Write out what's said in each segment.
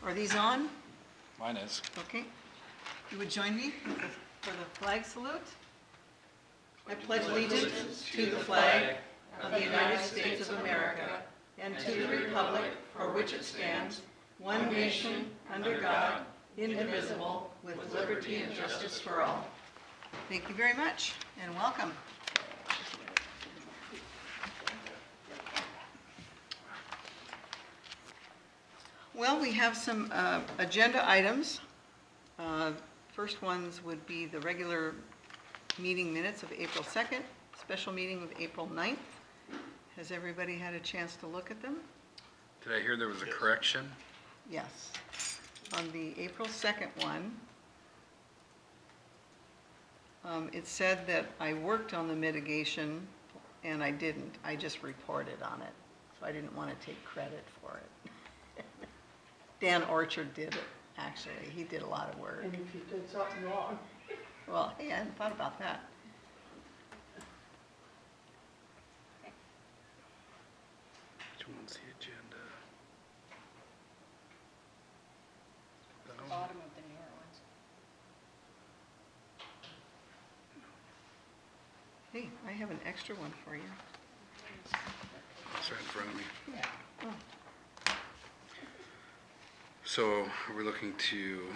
Are these on? Mine is. Okay. You would join me for the flag salute? I pledge allegiance to the flag of the United States of America and to the republic for which it stands, one nation, under God, indivisible, with liberty and justice for all. Thank you very much, and welcome. Well, we have some agenda items. First ones would be the regular meeting minutes of April 2nd, special meeting of April 9th. Has everybody had a chance to look at them? Did I hear there was a correction? Yes. On the April 2nd one, it said that I worked on the mitigation, and I didn't. I just reported on it, so I didn't want to take credit for it. Dan Orchard did it, actually. He did a lot of work. And if you did something wrong. Well, hey, I hadn't thought about that. Which one's the agenda? The bottom of the newer ones. Hey, I have an extra one for you. It's right in front of me. Yeah. Oh. So we're looking to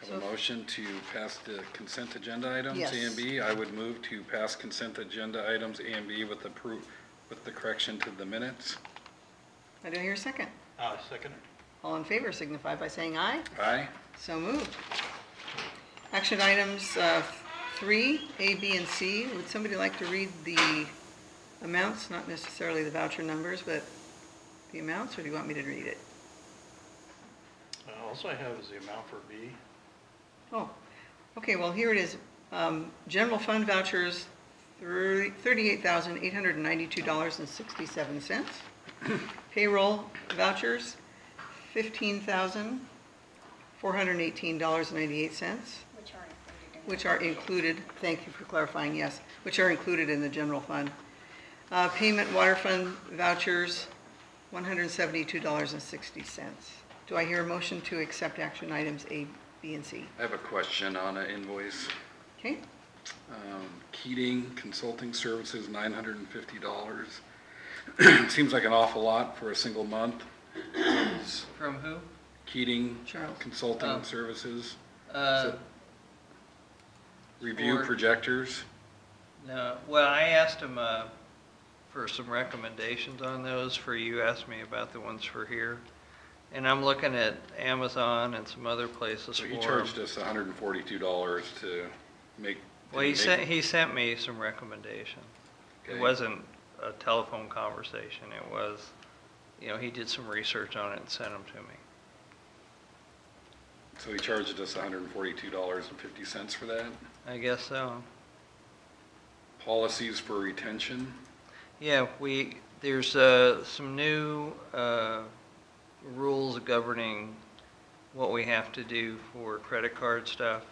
have So- a motion to pass the consent agenda items, Yes. A and B. I would move to pass consent agenda items A and B with the correction to the minutes. I do hear a second. Second. All in favor signify by saying aye. Aye. So moved. Action items 3, A, B, and C. Would somebody like to read the amounts, not necessarily the voucher numbers, but the amounts, or do you want me to read it? Also I have is the amount for B. Oh, okay, well, here it is. General fund vouchers, $38,892.67. Payroll vouchers, $15,418.98. Which are included, thank you for clarifying, yes, which are included in the general fund. Payment water fund vouchers, $172.60. Do I hear a motion to accept action items A, B, and C? I have a question on an invoice. Okay, Keating Consulting Services, $950. Seems like an awful lot for a single month. From who? Keating Charles. Consulting Oh. Services. Uh, Review for- projectors. no, well, I asked him for some recommendations on those for you. Asked me about the ones for here. And I'm looking at Amazon and some other places So for he 'em. charged us $142 to make. Well, he sent me some recommendations. Okay. It wasn't a telephone conversation. It was, he did some research on it and sent them to me. So he charged us $142.50 for that. I guess so. Policies for retention. Yeah, there's some new rules governing what we have to do for credit card stuff.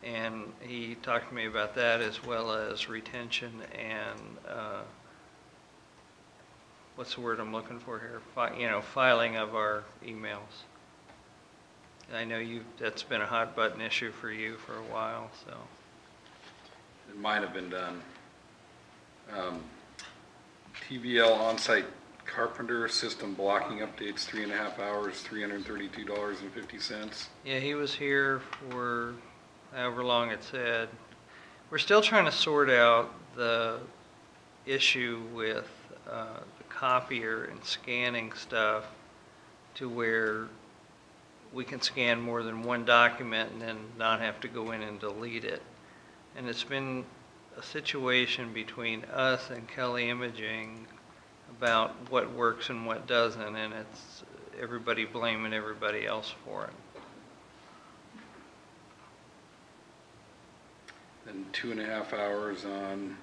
And he talked to me about that, as well as retention and, what's the word I'm looking for here? Filing of our emails. I know that's been a hot button issue for you for a while, so. It might have been done. TVL on-site carpenter system blocking updates, 3.5 hours, $332.50. Yeah, he was here for however long it said. We're still trying to sort out the issue with the copier and scanning stuff to where we can scan more than one document and then not have to go in and delete it. And it's been a situation between us and Kelly Imaging about what works and what doesn't, and it's everybody blaming everybody else for it. Then 2.5 hours on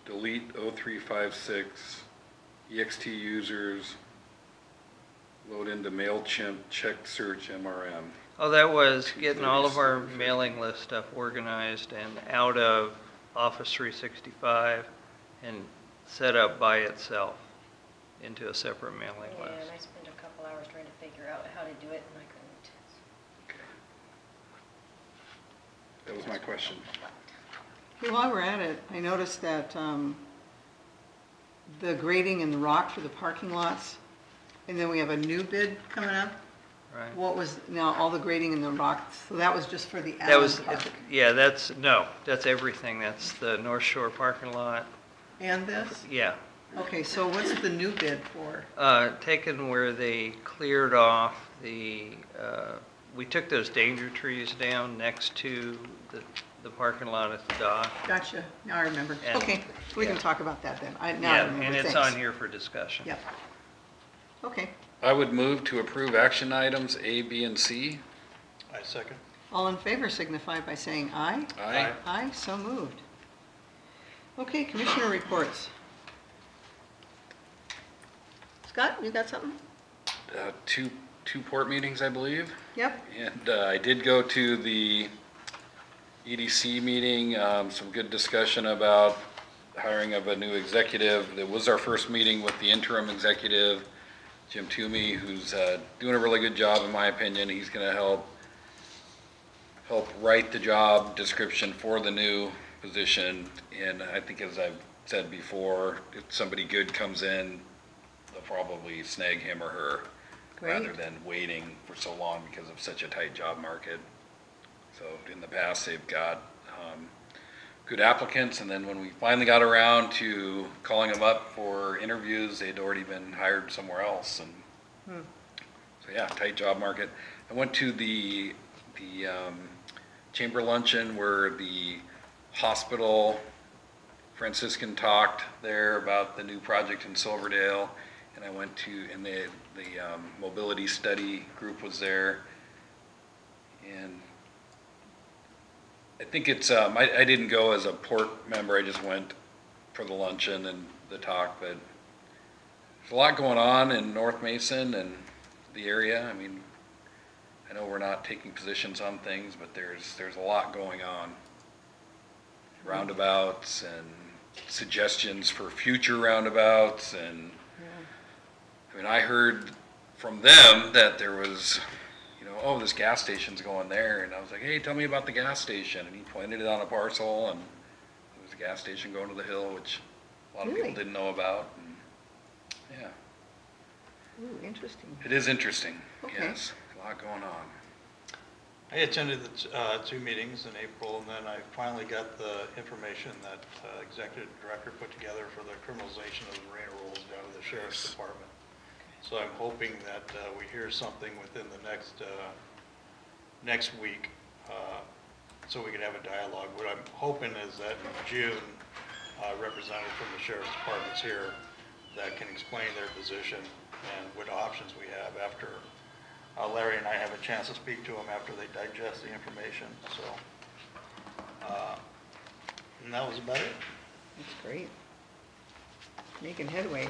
delete 0356, EXT users, load into MailChimp, check search MRM. Oh, that was getting all of our mailing list stuff organized and out of Office 365 and set up by itself into a separate mailing Yeah, list. and I spent a to do it and I couldn't. Okay. That was my question. Hey, while we're at it, I noticed that the grading and the rock for the parking lots, and then we have a new bid coming up. Right. What was, now, all the grading and the rocks, so that was just for the That Allyn was, Park? yeah, that's everything. That's the North Shore parking lot. And this? Yeah. Okay, so what's the new bid for? Taken where they cleared off we took those danger trees down next to the parking lot at the dock. Gotcha, now I remember. And- Okay, we can yeah. talk about that then. Now I Yeah, remember, and it's thanks. on here for discussion. Yep. Okay, I would move to approve action items A, B, and C. I second. all in favor signify by saying aye. Aye. Aye, so moved. Okay, commissioner reports. Scott, you got something? Two port meetings, I believe. Yep, And I did go to the EDC meeting, some good discussion about hiring of a new executive. It was our first meeting with the interim executive, Jim Toomey, who's doing a really good job, in my opinion. He's going to help write the job description for the new position. And I think, as I've said before, if somebody good comes in, they'll probably snag him or her, rather great. than waiting for so long because of such a tight job market. So in the past, they've got good applicants, and then when we finally got around to calling them up for interviews, they'd already been hired somewhere else. And so yeah, tight job market. I went to the chamber luncheon where the hospital Franciscan talked there about the new project in Silverdale, and I went to, and the mobility study group was there, and I think it's, I didn't go as a port member, I just went for the luncheon and the talk, but there's a lot going on in North Mason and the area. I mean, I know we're not taking positions on things, but there's a lot going on. Roundabouts and suggestions for future roundabouts, and I mean, I heard from them that there was, oh, this gas station's going there, and I was like, hey, tell me about the gas station, and he pointed it on a parcel, and there was a gas station going to the hill, which a lot of people Really? didn't know about, and yeah, Ooh, interesting. it is interesting. Okay. Yes, a lot going on. I attended the two meetings in April, and then I finally got the information that executive director put together for the criminalization of the marina rolls down to the sheriff's department. So I'm hoping that we hear something within the next week, so we can have a dialogue. What I'm hoping is that in June, a representative from the sheriff's department's here that can explain their position and what options we have after Larry and I have a chance to speak to them after they digest the information. So, and that was about it. That's great. Making headway.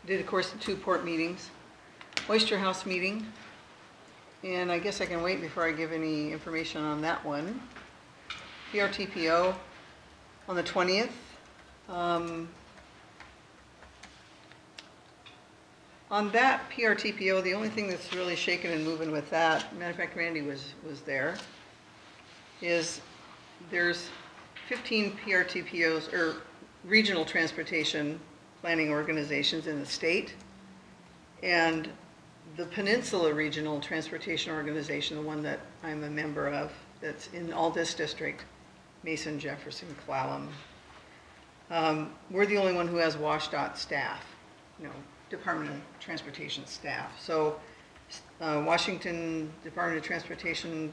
Did, of course, the two port meetings, Oyster House meeting, and I guess I can wait before I give any information on that one. PRTPO on the 20th. On that PRTPO, the only thing that's really shaking and moving with that, matter of fact, Randy was there, is there's 15 PRTPOs, or regional transportation planning organizations in the state, and the Peninsula Regional Transportation Organization, the one that I'm a member of, that's in Aldis District, Mason, Jefferson, Clallam, we're the only one who has WashDOT staff, Department of Transportation staff. So Washington Department of Transportation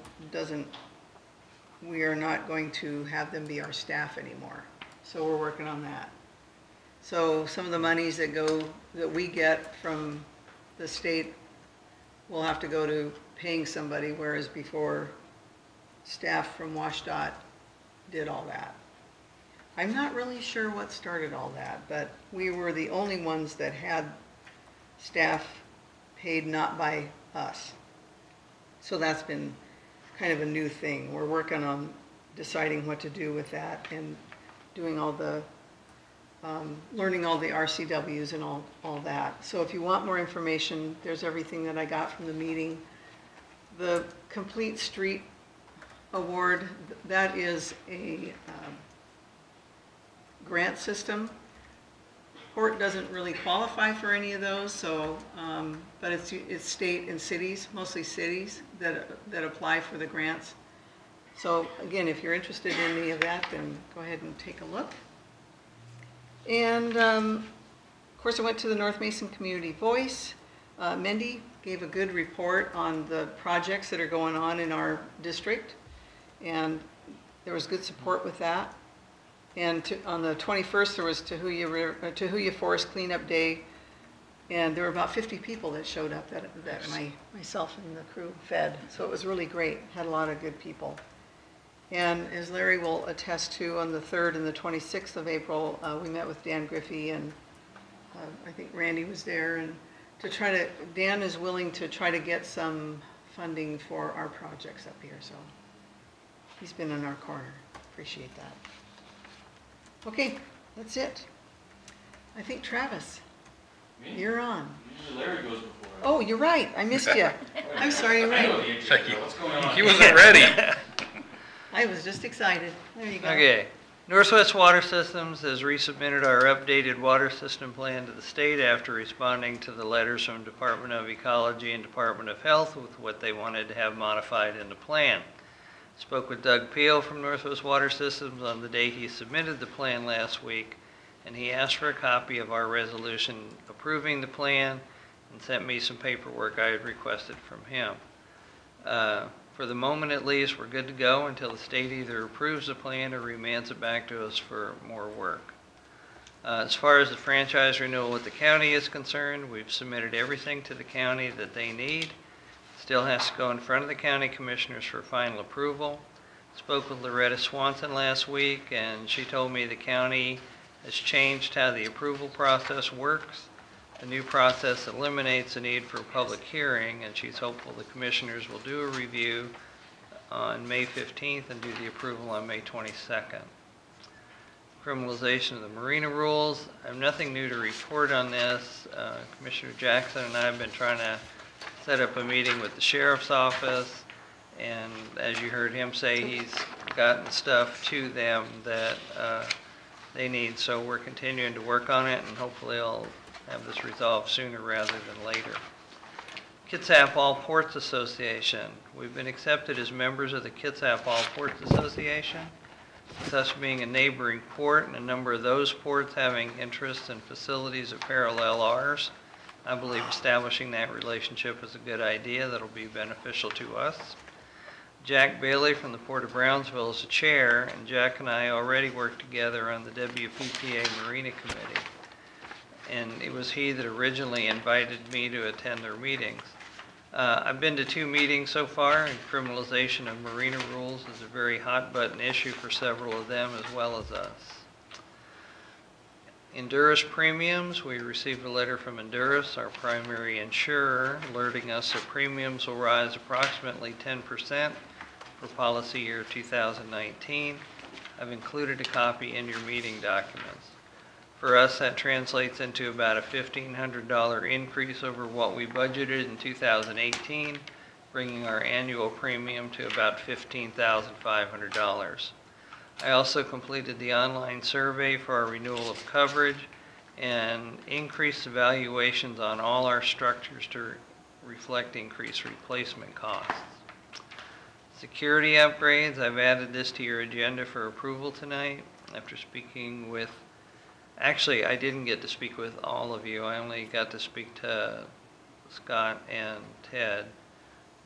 we are not going to have them be our staff anymore. So we're working on that. So some of the monies that we get from the state will have to go to paying somebody, whereas before staff from WashDOT did all that. I'm not really sure what started all that, but we were the only ones that had staff paid not by us. So that's been kind of a new thing. We're working on deciding what to do with that and doing all the learning all the RCWs and all that. So if you want more information, there's everything that I got from the meeting. The Complete Street Award, that is a grant system. Port doesn't really qualify for any of those, so, but it's state and cities, mostly cities, that apply for the grants. So again, if you're interested in any of that, then go ahead and take a look. And of course, I went to the North Mason Community Voice. Mindy gave a good report on the projects that are going on in our district, and there was good support with that. And on the 21st, there was Tahuya Forest Cleanup Day, and there were about 50 people that showed up that myself and the crew fed. So it was really great. Had a lot of good people. And as Larry will attest to, on the 3rd and the 26th of April, we met with Dan Griffey, and I think Randy was there, and Dan is willing to try to get some funding for our projects up here. So he's been in our corner. Appreciate that. Okay, that's it. I think Travis, you're on. Usually Larry goes before. Oh, you're right. I missed you. I'm sorry, you're I know right. the agenda. What's going on? He wasn't ready. I was just excited. There you go. Okay. Northwest Water Systems has resubmitted our updated water system plan to the state after responding to the letters from Department of Ecology and Department of Health with what they wanted to have modified in the plan. Spoke with Doug Peel from Northwest Water Systems on the day he submitted the plan last week, and he asked for a copy of our resolution approving the plan and sent me some paperwork I had requested from him. For the moment at least, we're good to go until the state either approves the plan or remands it back to us for more work. As far as the franchise renewal with the county is concerned, we've submitted everything to the county that they need. Still has to go in front of the county commissioners for final approval. Spoke with Loretta Swanson last week, and she told me the county has changed how the approval process works. The new process eliminates the need for a public hearing, and she's hopeful the commissioners will do a review on May 15th and do the approval on May 22nd. Criminalization of the marina rules. I have nothing new to report on this. Commissioner Jackson and I have been trying to set up a meeting with the sheriff's office, and as you heard him say, he's gotten stuff to them that they need, so we're continuing to work on it, and hopefully I'll have this resolved sooner rather than later. Kitsap All Ports Association. We've been accepted as members of the Kitsap All Ports Association, with us being a neighboring port and a number of those ports having interests and facilities that parallel ours. I believe establishing that relationship is a good idea that'll be beneficial to us. Jack Bailey from the Port of Brownsville is the chair, and Jack and I already worked together on the WPPA Marina Committee. And it was he that originally invited me to attend their meetings. I've been to 2 meetings so far, and criminalization of marina rules is a very hot button issue for several of them as well as us. Endurus premiums, we received a letter from Endurus, our primary insurer, alerting us that premiums will rise approximately 10% for policy year 2019. I've included a copy in your meeting documents. For us, that translates into about a $1,500 increase over what we budgeted in 2018, bringing our annual premium to about $15,500. I also completed the online survey for our renewal of coverage and increased evaluations on all our structures to reflect increased replacement costs. Security upgrades, I've added this to your agenda for approval tonight after speaking with, actually I didn't get to speak with all of you, I only got to speak to Scott and Ted,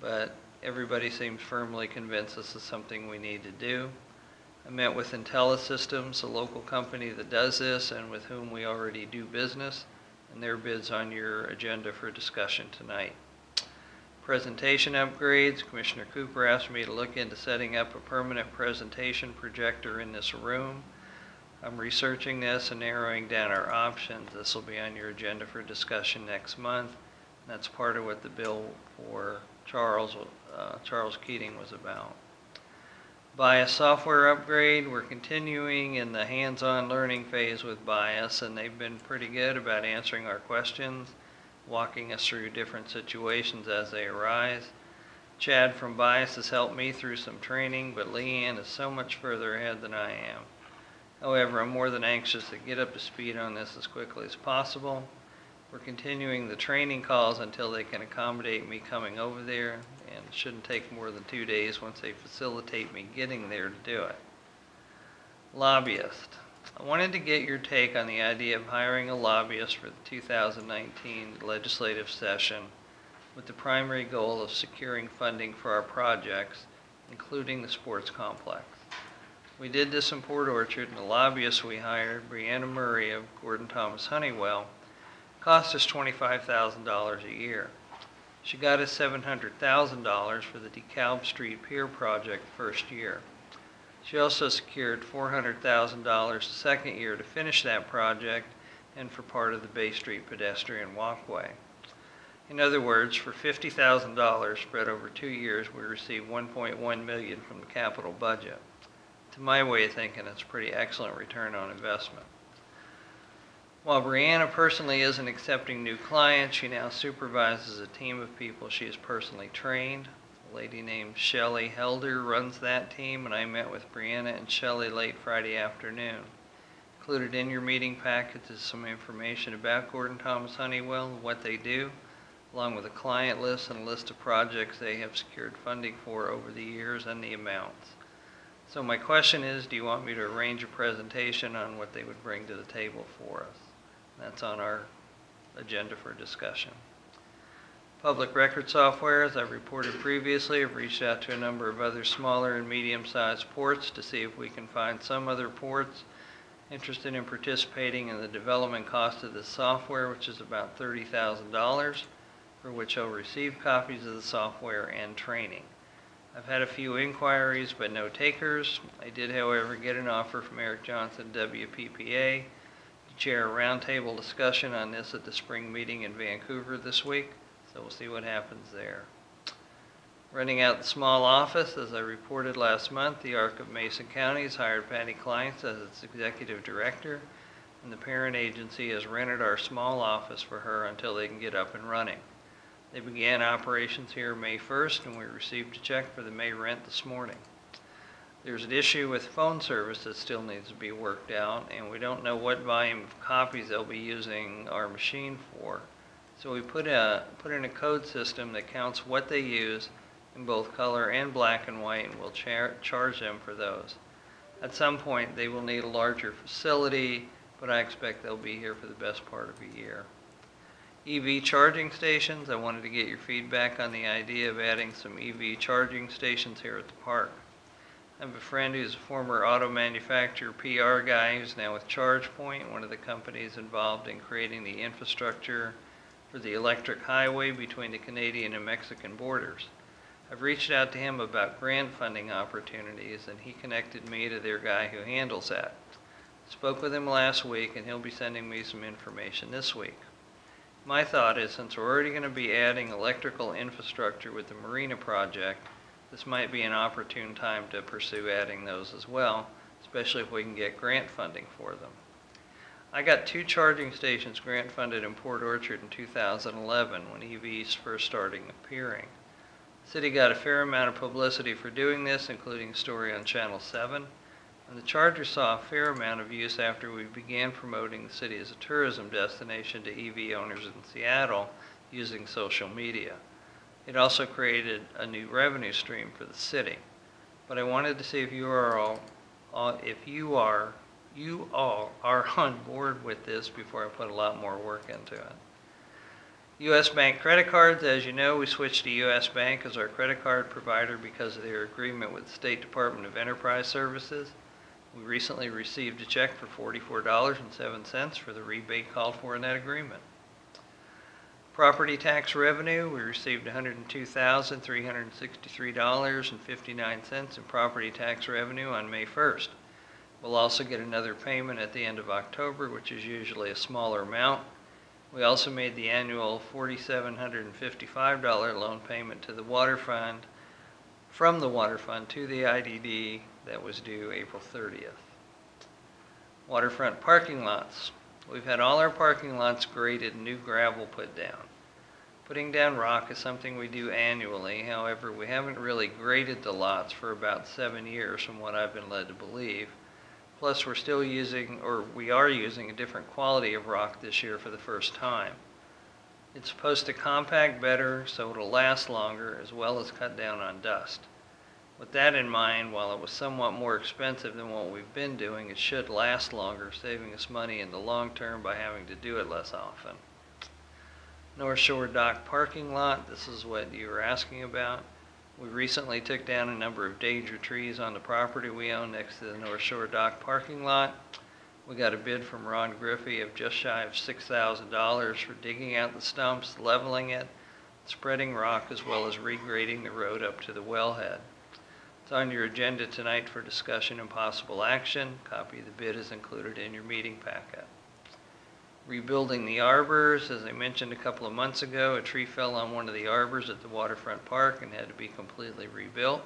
but everybody seems firmly convinced this is something we need to do. I met with IntelliSystems, a local company that does this and with whom we already do business, and their bid's on your agenda for discussion tonight. Presentation upgrades, Commissioner Cooper asked me to look into setting up a permanent presentation projector in this room. I'm researching this and narrowing down our options. This will be on your agenda for discussion next month. That's part of what the bill for Charles Keating was about. Bias software upgrade, we're continuing in the hands-on learning phase with Bias, and they've been pretty good about answering our questions, walking us through different situations as they arise. Chad from Bias has helped me through some training, but Leanne is so much further ahead than I am. However, I'm more than anxious to get up to speed on this as quickly as possible. We're continuing the training calls until they can accommodate me coming over there, and it shouldn't take more than 2 days once they facilitate me getting there to do it. Lobbyist. I wanted to get your take on the idea of hiring a lobbyist for the 2019 legislative session with the primary goal of securing funding for our projects, including the sports complex. We did this in Port Orchard, and the lobbyist we hired, Brianna Murray of Gordon Thomas Honeywell, cost us $25,000 a year. She got us $700,000 for the DeKalb Street Pier project first year. She also secured $400,000 the second year to finish that project and for part of the Bay Street pedestrian walkway. In other words, for $50,000 spread over 2 years, we received $1.1 million from the capital budget. To my way of thinking, it's a pretty excellent return on investment. While Brianna personally isn't accepting new clients, she now supervises a team of people she has personally trained. A lady named Shelley Helder runs that team, and I met with Brianna and Shelley late Friday afternoon. Included in your meeting packets is some information about Gordon Thomas Honeywell and what they do, along with a client list and a list of projects they have secured funding for over the years and the amounts. So my question is, do you want me to arrange a presentation on what they would bring to the table for us? That's on our agenda for discussion. Public record software, as I reported previously, I've reached out to a number of other smaller and medium-sized ports to see if we can find some other ports interested in participating in the development cost of this software, which is about $30,000, for which I'll receive copies of the software and training. I've had a few inquiries, but no takers. I did, however, get an offer from Eric Johnson, WPPA, to chair a roundtable discussion on this at the spring meeting in Vancouver this week, so we'll see what happens there. Running out the small office, as I reported last month, the ARC of Mason County has hired Patty Kleintz as its executive director, and the parent agency has rented our small office for her until they can get up and running. They began operations here May 1st, and we received a check for the May rent this morning. There's an issue with phone service that still needs to be worked out, and we don't know what volume of copies they'll be using our machine for. So we put in a code system that counts what they use in both color and black and white, and we'll charge them for those. At some point, they will need a larger facility, but I expect they'll be here for the best part of a year. EV charging stations, I wanted to get your feedback on the idea of adding some EV charging stations here at the park. I have a friend who's a former auto manufacturer PR guy who's now with ChargePoint, one of the companies involved in creating the infrastructure for the electric highway between the Canadian and Mexican borders. I've reached out to him about grant funding opportunities, and he connected me to their guy who handles that. Spoke with him last week, and he'll be sending me some information this week. My thought is, since we're already going to be adding electrical infrastructure with the marina project, this might be an opportune time to pursue adding those as well, especially if we can get grant funding for them. I got 2 charging stations grant funded in Port Orchard in 2011 when EVs first started appearing. The city got a fair amount of publicity for doing this, including a story on Channel 7, and the charger saw a fair amount of use after we began promoting the city as a tourism destination to EV owners in Seattle using social media. It also created a new revenue stream for the city. But I wanted to see if you all are on board with this before I put a lot more work into it. U.S. Bank credit cards, as you know, we switched to U.S. Bank as our credit card provider because of their agreement with the State Department of Enterprise Services. We recently received a check for $44.07 for the rebate called for in that agreement. Property tax revenue, we received $102,363.59 in property tax revenue on May 1st. We'll also get another payment at the end of October, which is usually a smaller amount. We also made the annual $4,755 loan payment to the water fund from the water fund to the IDD that was due April 30th. Waterfront parking lots. We've had all our parking lots graded and new gravel put down. Putting down rock is something we do annually. However, we haven't really graded the lots for about 7 years from what I've been led to believe. Plus, we're still using, or we are using, a different quality of rock this year for the first time. It's supposed to compact better so it'll last longer, as well as cut down on dust. With that in mind, while it was somewhat more expensive than what we've been doing, it should last longer, saving us money in the long term by having to do it less often. North Shore Dock parking lot, this is what you were asking about. We recently took down a number of danger trees on the property we own next to the North Shore Dock parking lot. We got a bid from Ron Griffey of just shy of $6,000 for digging out the stumps, leveling it, spreading rock, as well as regrading the road up to the wellhead. It's on your agenda tonight for discussion and possible action. Copy of the bid is included in your meeting packet. Rebuilding the arbors, as I mentioned a couple of months ago, a tree fell on one of the arbors at the waterfront park and had to be completely rebuilt.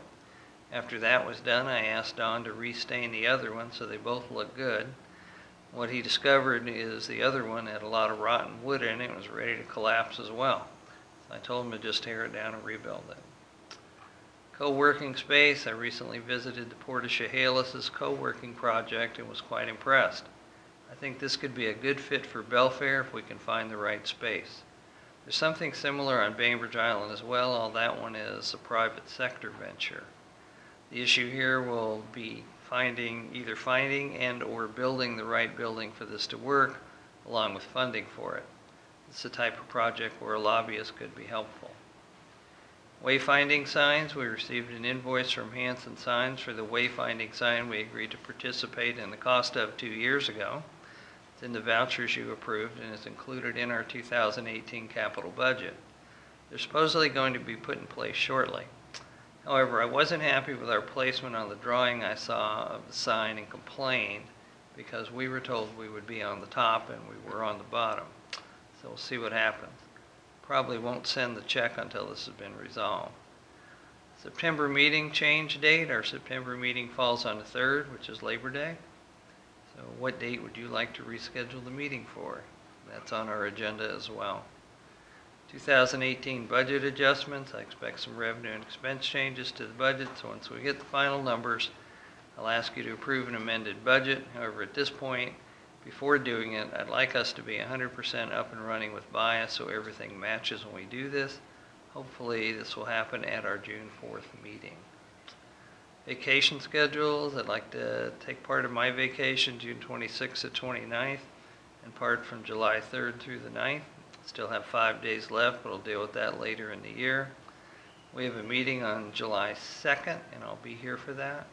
After that was done, I asked Don to restain the other one so they both look good. What he discovered is the other one had a lot of rotten wood in it and was ready to collapse as well. So I told him to just tear it down and rebuild it. Co-working space, I recently visited the Port of Chehalis' co-working project and was quite impressed. I think this could be a good fit for Belfair if we can find the right space. There's something similar on Bainbridge Island as well, although that one is a private sector venture. The issue here will be either finding and or building the right building for this to work, along with funding for it. It's the type of project where a lobbyist could be helpful. Wayfinding signs, we received an invoice from Hanson Signs for the wayfinding sign we agreed to participate in the cost of 2 years ago. It's in the vouchers you approved and is included in our 2018 capital budget. They're supposedly going to be put in place shortly. However, I wasn't happy with our placement on the drawing I saw of the sign and complained because we were told we would be on the top and we were on the bottom. So we'll see what happens. Probably won't send the check until this has been resolved. September meeting change date. Our September meeting falls on the 3rd, which is Labor Day. So what date would you like to reschedule the meeting for? That's on our agenda as well. 2018 budget adjustments. I expect some revenue and expense changes to the budget, so once we get the final numbers, I'll ask you to approve an amended budget. However, at this point, before doing it, I'd like us to be 100% up and running with bias so everything matches when we do this. Hopefully this will happen at our June 4th meeting. Vacation schedules. I'd like to take part of my vacation June 26th to 29th and part from July 3rd through the 9th. Still have 5 days left, but I'll deal with that later in the year. We have a meeting on July 2nd, and I'll be here for that.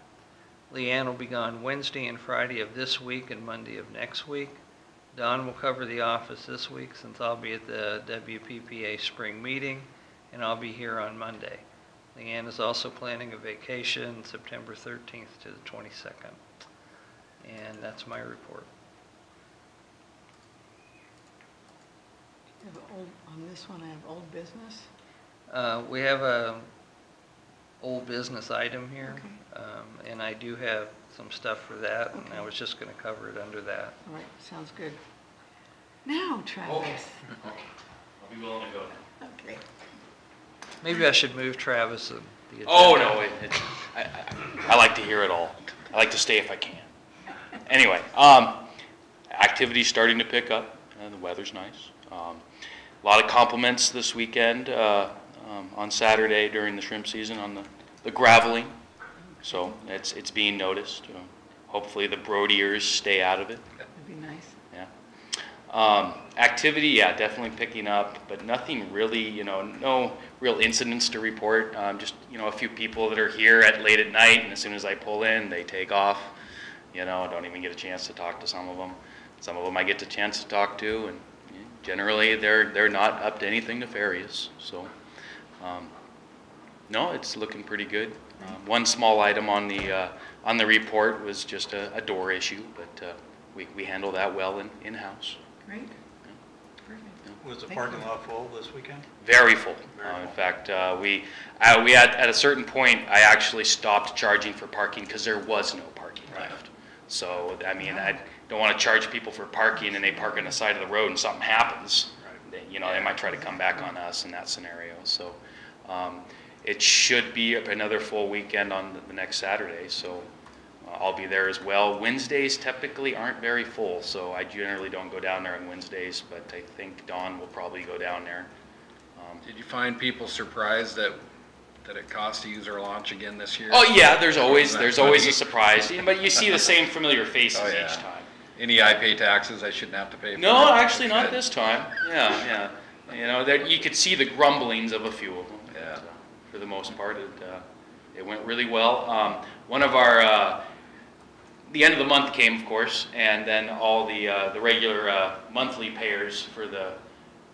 Leanne will be gone Wednesday and Friday of this week and Monday of next week. Don will cover the office this week since I'll be at the WPPA spring meeting, and I'll be here on Monday. Leanne is also planning a vacation September 13th to the 22nd. And that's my report. On this one, I have old business. We have a old business item here, Okay. and I do have some stuff for that, and I Okay. was just going to cover it under that. All right, sounds good. Now, Travis. I'll be willing to go. Okay. Maybe I should move Travis and the agenda. Oh, no, I like to hear it all. I like to stay if I can. Anyway, activity's starting to pick up, and the weather's nice. A lot of compliments this weekend on Saturday during the shrimp season on the graveling, so it's being noticed. Hopefully the brodiers stay out of it. That'd be nice. Yeah. Activity, yeah, definitely picking up, but nothing really, no real incidents to report. Just, a few people that are here late at night, and as soon as I pull in, they take off. Don't even get a chance to talk to some of them. Some of them I get the chance to talk to, and generally they're not up to anything nefarious. So, no, it's looking pretty good. One small item on the report was just a door issue, but we handle that well in-house. Great. Perfect. Yeah. Was the Thank parking you. lot full this weekend? Very full. Very In full. fact, we had, at a certain point, I actually stopped charging for parking because there was no parking Right. left. So, I mean, Wow. I don't want to charge people for parking and they park on the side of the road and something happens. Right. You know, they might try to come back on us in that scenario. So, it should be another full weekend on the next Saturday, so I'll be there as well. Wednesdays typically aren't very full, so I generally don't go down there on Wednesdays, but I think Dawn will probably go down there. Did you find people surprised that it cost to use our launch again this year? Oh yeah, there's always Isn't that a funny? surprise, but you see the same familiar faces Oh, yeah. each time. Any I pay taxes I shouldn't have to pay for? No, actually That's not good. this time. Yeah. You know, that you could see the grumblings of a few of them. Yeah. But, for the most part, it went really well. One of our the end of the month came, of course, and then all the regular monthly payers for the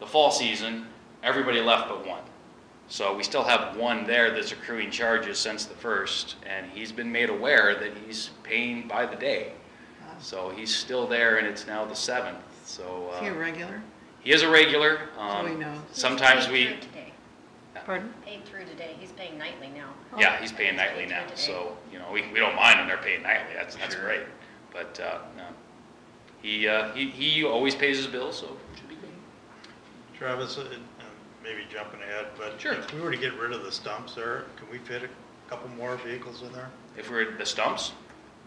fall season, everybody left but one. So we still have one there that's accruing charges since the 1st, and he's been made aware that he's paying by the day. Wow. So he's still there, and it's now the 7th. So Is he a regular? he is a regular. So we know. Sometimes He's we, paid through today. Pardon? Paid through today. He's paying nightly now. yeah, he's paying nightly now. So, you know, we don't mind when they're paying nightly. That's Sure. great. But no, he always pays his bills, so it should be good. Travis, maybe jumping ahead, but Sure. if we were to get rid of the stumps there, can we fit a couple more vehicles in there? If we're at the stumps,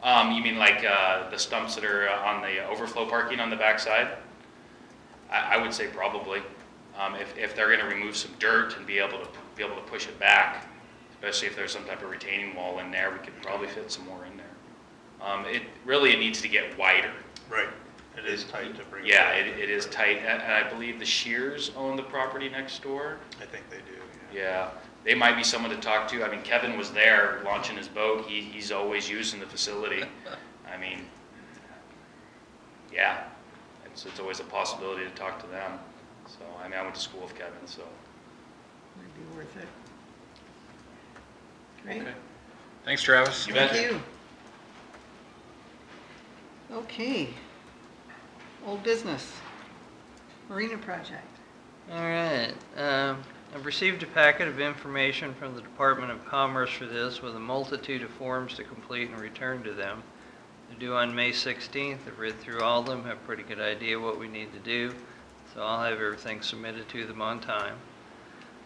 you mean like the stumps that are on the overflow parking on the backside? I would say probably. If they're going to remove some dirt and be able to push it back, especially if there's some type of retaining wall in there, we could probably fit some more in there. It needs to get wider. Right. It is tight to bring. Yeah, it is tight, and I believe the Shears own the property next door. I think they do, Yeah, they might be someone to talk to. I mean, Kevin was there launching his boat. He's always using the facility. I mean, yeah, it's always a possibility to talk to them. So, I mean, I went to school with Kevin, so. Might be worth it. Great. Okay. Thanks, Travis. You bet. Thank you. Okay. Old business. Marina project. All right. I've received a packet of information from the Department of Commerce for this with a multitude of forms to complete and return to them. They're due on May 16th. I've read through all of them, have a pretty good idea what we need to do, so I'll have everything submitted to them on time.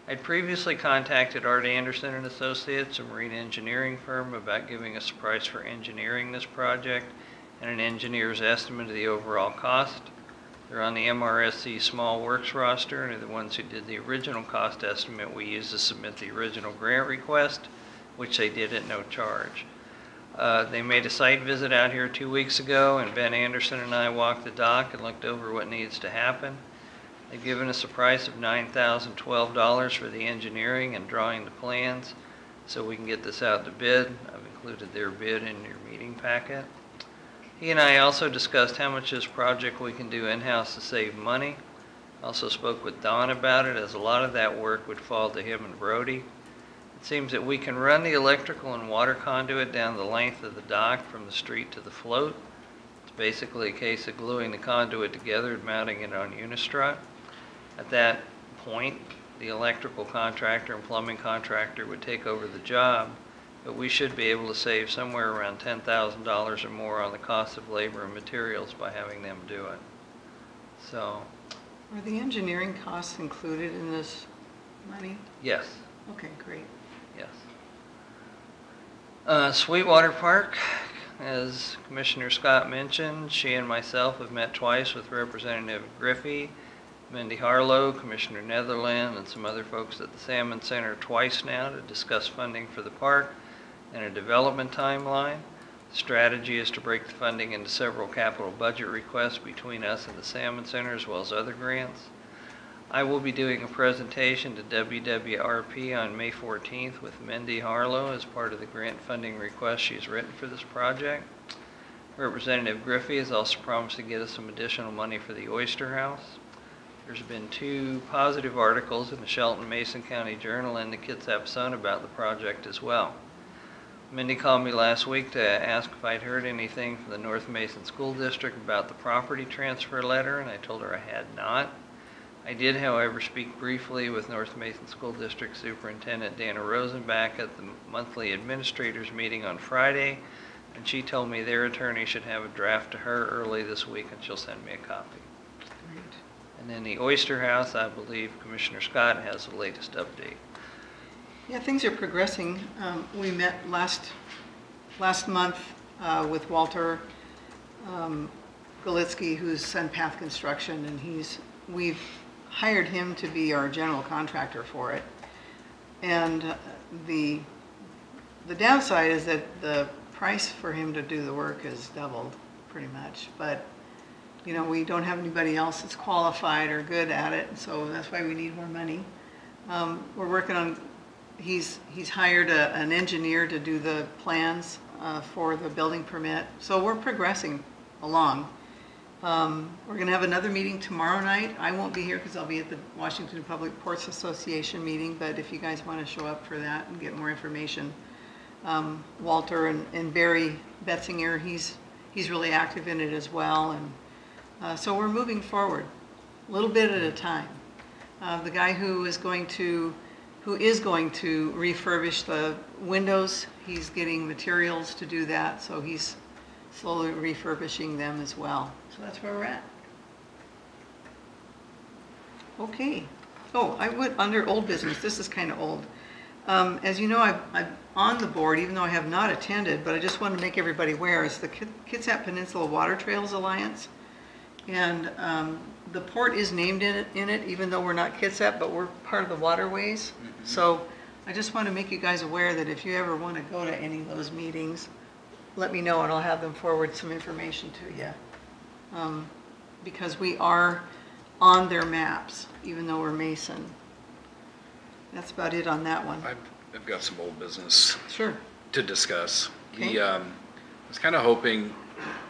I'd previously contacted Art Anderson and Associates, a marine engineering firm, about giving us a price for engineering this project and an engineer's estimate of the overall cost. They're on the MRSC Small Works roster and are the ones who did the original cost estimate we used to submit the original grant request, which they did at no charge. They made a site visit out here 2 weeks ago, and Ben Anderson and I walked the dock and looked over what needs to happen. They've given us a price of $9,012 for the engineering and drawing the plans, so we can get this out to bid. I've included their bid in your meeting packet. He and I also discussed how much this project we can do in-house to save money. Also spoke with Don about it, as a lot of that work would fall to him and Brody. It seems that we can run the electrical and water conduit down the length of the dock from the street to the float. It's basically a case of gluing the conduit together and mounting it on Unistrut. At that point, the electrical contractor and plumbing contractor would take over the job, but we should be able to save somewhere around $10,000 or more on the cost of labor and materials by having them do it. So, Are the engineering costs included in this money? yes, Okay, great. yes. Sweetwater Park, as Commissioner Scott mentioned, she and myself have met twice with Representative Griffey, Mindy Harlow, Commissioner Netherland, and some other folks at the Salmon Center twice now to discuss funding for the park and a development timeline. The strategy is to break the funding into several capital budget requests between us and the Salmon Center, as well as other grants. I will be doing a presentation to WWRP on May 14th with Mindy Harlow as part of the grant funding request she's written for this project. Representative Griffey has also promised to get us some additional money for the Oyster House. There's been 2 positive articles in the Shelton-Mason County Journal and the Kitsap Sun about the project as well. Mindy called me last week to ask if I'd heard anything from the North Mason School District about the property transfer letter, and I told her I had not. I did, however, speak briefly with North Mason School District Superintendent Dana Rosenbach at the monthly administrators meeting on Friday, and she told me their attorney should have a draft to her early this week, and she'll send me a copy. Great. And then the Oyster House, I believe Commissioner Scott has the latest update. Yeah, things are progressing. We met last month with Walter Galitsky, who's Sunpath Construction, and we've hired him to be our general contractor for it. And the downside is that the price for him to do the work is doubled, pretty much. But, you know, we don't have anybody else that's qualified or good at it, so that's why we need more money. We're working on, he's hired an engineer to do the plans for the building permit, so we're progressing along. We're going to have another meeting tomorrow night. I won't be here because I'll be at the Washington Public Ports Association meeting, but if you guys want to show up for that and get more information, Walter and Barry Betzinger, he's really active in it as well, and so we're moving forward a little bit at a time. The guy who is going to refurbish the windows, he's getting materials to do that, so he's slowly refurbishing them as well. So that's where we're at. Okay. Oh, I would, under old business, this is kind of old. As you know, I'm on the board, even though I have not attended, but I just want to make everybody aware, it's the Kitsap Peninsula Water Trails Alliance. And the port is named in it, even though we're not Kitsap, but we're part of the waterways. Mm-hmm. So I just want to make you guys aware that if you ever want to go to any of those meetings, let me know and I'll have them forward some information to you. Because we are on their maps, even though we're Mason. That's about it on that one. I've got some old business Sure. to discuss. Okay. I was kind of hoping,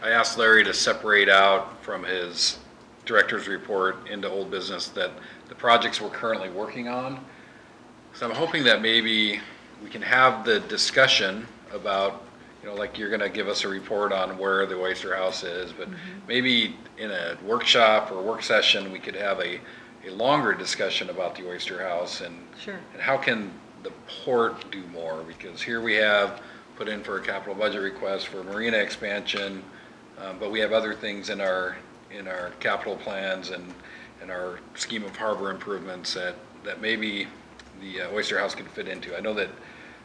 I asked Larry to separate out from his director's report into old business that the projects we're currently working on. So I'm hoping that maybe we can have the discussion about, you know, like you're going to give us a report on where the Oyster House is, but maybe in a workshop or work session we could have a longer discussion about the Oyster House and, Sure. and how can the port do more, because here we have put in for a capital budget request for marina expansion, but we have other things in our capital plans and our scheme of harbor improvements that maybe the Oyster House could fit into. I know that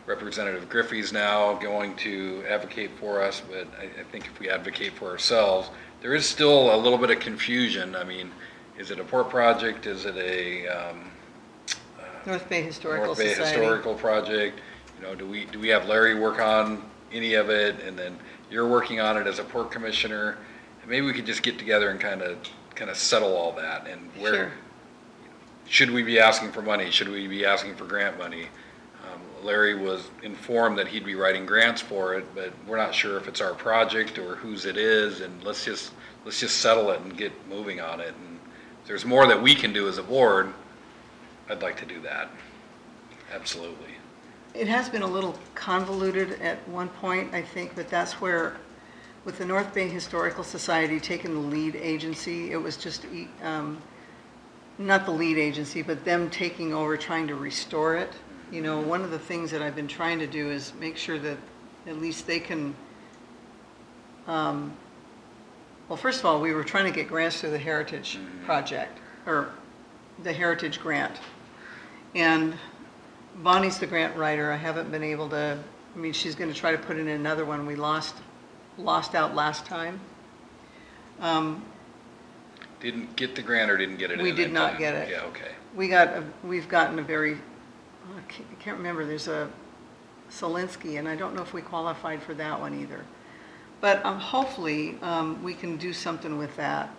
Representative Griffey's now going to advocate for us, but I think if we advocate for ourselves, there is still a little bit of confusion. I mean, is it a port project? Is it a North Bay Historical North Bay Society. Historical project? You know, do we have Larry work on any of it, and then you're working on it as a port commissioner? And maybe we could just get together and kind of settle all that. And where Sure. should we be asking for money? Should we be asking for grant money? Larry was informed that he'd be writing grants for it, but we're not sure if it's our project or whose it is, and let's just settle it and get moving on it. And if there's more that we can do as a board, I'd like to do that. Absolutely. It has been a little convoluted at one point, I think, but that's where, with the North Bay Historical Society taking the lead agency, it was just, not the lead agency, but them taking over trying to restore it. You know, one of the things that I've been trying to do is make sure that at least they can, well, first of all, we were trying to get grants through the Heritage Project, or the Heritage Grant. And Bonnie's the grant writer. I haven't been able to, I mean, she's going to try to put in another one. We lost out last time. Didn't get the grant or didn't get it in We did that not time? get it. Yeah, okay. We've gotten a very, I can't remember, there's a Solinsky, and I don't know if we qualified for that one either. But hopefully we can do something with that.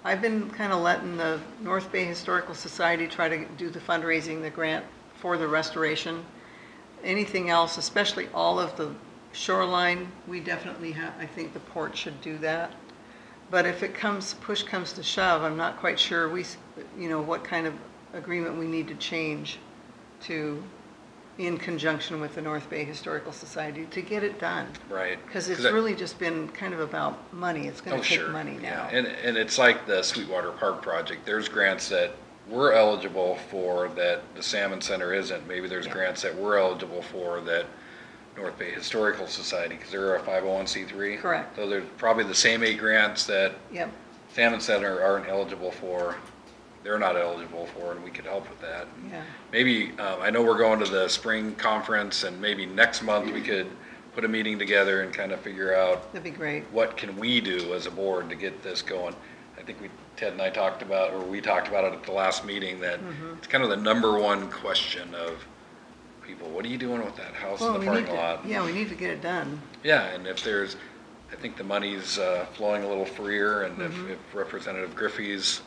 I've been kind of letting the North Bay Historical Society try to do the fundraising, the grant for the restoration. Anything else, especially all of the shoreline, we definitely have, I think the port should do that. But if push comes to shove, I'm not quite sure what kind of agreement we need to change to, in conjunction with the North Bay Historical Society, to get it done. Right. Because it's really just been kind of about money. It's going to take sure. money now. Yeah. And it's like the Sweetwater Park project. There's grants that we're eligible for that the Salmon Center isn't. Maybe there's Yeah. grants that we're eligible for that North Bay Historical Society, because they're a 501c3. Correct. So there's probably the same 8 grants that Yep, Salmon Center aren't eligible for, they're not eligible for, and we could help with that. yeah, Maybe, I know we're going to the spring conference, and maybe next month we could put a meeting together and kind of figure out that'd be great. what can we do as a board to get this going. I think Ted and I talked about, or we talked about it at the last meeting, that it's kind of the number one question of people, what are you doing with that house in Well, the we need parking to, lot? yeah, we need to get it done. Yeah, and if there's, I think the money's flowing a little freer, and if Representative Griffey's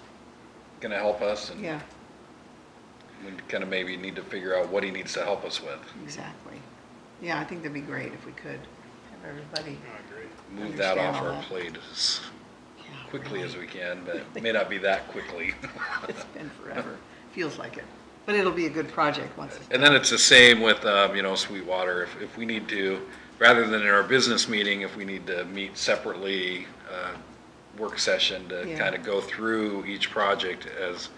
gonna help us, and Yeah, we kind of maybe need to figure out what he needs to help us with. exactly. Yeah, I think that'd be great if we could have everybody, I agree. Move that Understand off all our that. plate as yeah. quickly really. as we can, but it may not be that quickly. It's been forever, feels like it. But it'll be a good project once it's done. And then it's the same with, Sweetwater. If we need to, rather than in our business meeting, if we need to meet separately, work session to Yeah. kind of go through each project as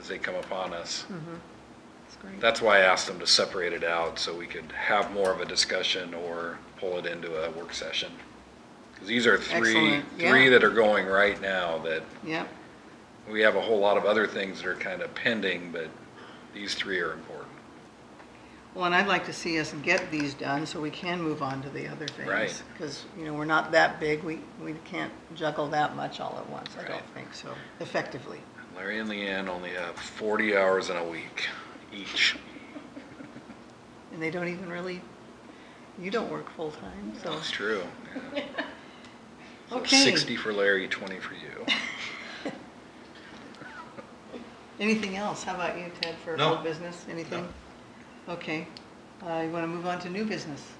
they come upon us. That's great. That's why I asked them to separate it out, so we could have more of a discussion or pull it into a work session. Because these are three Excellent, yeah. that are going right now that Yep, we have a whole lot of other things that are kind of pending, but these 3 are important. well, and I'd like to see us get these done so we can move on to the other things. Right. Because, we're not that big, we can't juggle that much all at once, I don't Right. think so, effectively. Larry and Leanne only have 40 hours in a week each. And they don't even really, you don't work full-time, so. That's true. Yeah. So Okay. 60 for Larry, 20 for you. Anything else? How about you, Ted, for No. old business? Anything? Okay. You want to move on to new business?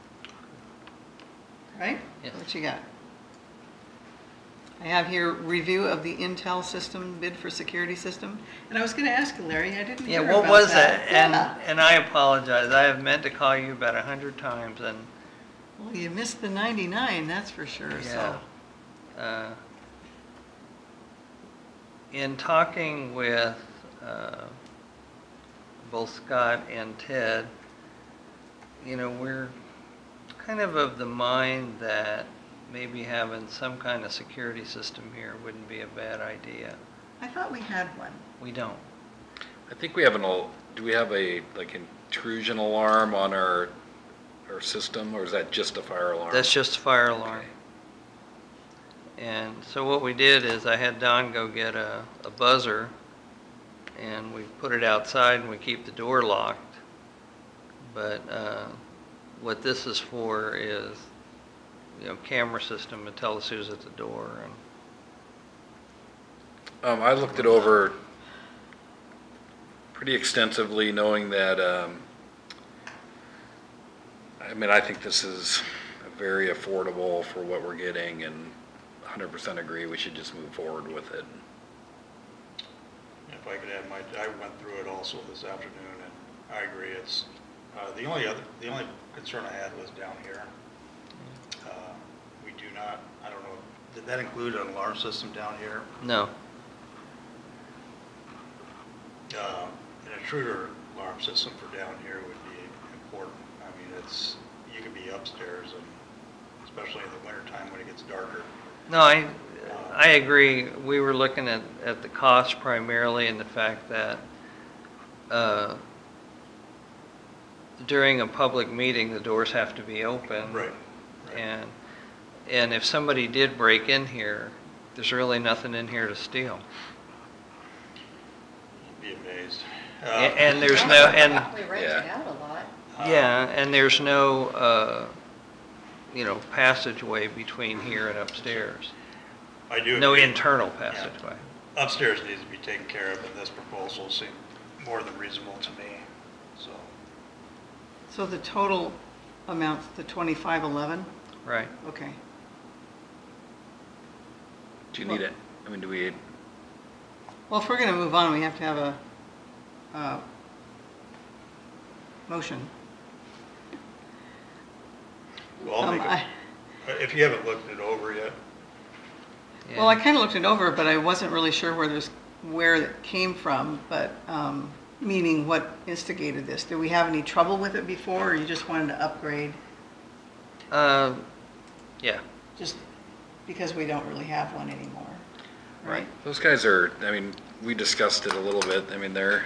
Right? Yes. What you got? I have here review of the Intel system bid for security system. And I was going to ask you, Larry, I didn't Yeah, hear what about was that. that? Yeah. And I apologize, I have meant to call you about 100 times, and Well, you missed the 99, that's for sure, yeah. so. In talking with both Scott and Ted, we're kind of the mind that maybe having some kind of security system here wouldn't be a bad idea. I thought we had one. We don't. I think we have do we have a, like, intrusion alarm on our system, or is that just a fire alarm? That's just a fire alarm. And so what we did is I had Don go get a buzzer, and we put it outside and we keep the door locked. But what this is for is, camera system to tell us who's at the door. And I looked it over pretty extensively, knowing that, I think this is very affordable for what we're getting, and 100% agree we should just move forward with it. If I could add I went through it also this afternoon, and I agree, it's, the only concern I had was down here. We do not, I don't know, did that include an alarm system down here? no, An intruder alarm system for down here would be important. You could be upstairs, and especially in the wintertime when it gets darker. no, I agree. We were looking at the cost primarily, and the fact that during a public meeting, the doors have to be open. Right. And if somebody did break in here, there's really nothing in here to steal. You'd be amazed. And there's no, and, We rent it out a lot. yeah, and there's no, passageway between here and upstairs. I do No agree. internal passageway. Upstairs needs to be taken care of, and this proposal seemed more than reasonable to me, so. So the total amount's the 2511? Right. Okay. Do you need it? Do we, Well, if we're going to move on, we have to have a motion. Well, I'll make I- if you haven't looked it over yet, Well, I kind of looked it over, but I wasn't really sure where there's where it came from, but, meaning what instigated this? Did we have any trouble with it before, or you just wanted to upgrade Yeah, just because we don't really have one anymore, right? Those guys are, I mean, we discussed it a little bit. I mean, they're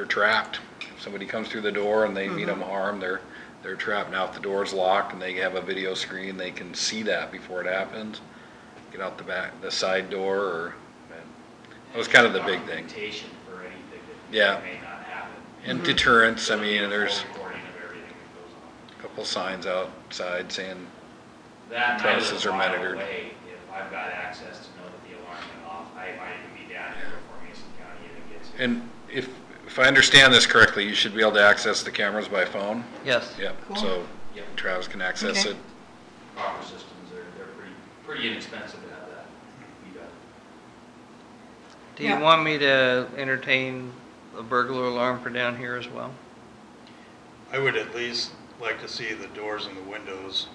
trapped. If somebody comes through the door and they mean them harm, they're trapped. Now, if the door's locked and they have a video screen, they can see that before it happens. Get out the side door, or, that was kind of the big thing. Documentation for anything that Yeah. may not happen. And deterrence, I mean, and there's Full recording of everything that goes on. a couple signs outside saying, That might Premises live are a mile monitored. away. If I've got access to know that the alarm went off, I might even be down here before Mason County even gets here. and if I understand this correctly, you should be able to access the cameras by phone? yes. Yep, Cool. so Yep. Travis can access Okay. it. Proper systems, they're pretty inexpensive to have that be done. Do you Yeah. want me to entertain a burglar alarm for down here as well? I would at least like to see the doors and the windows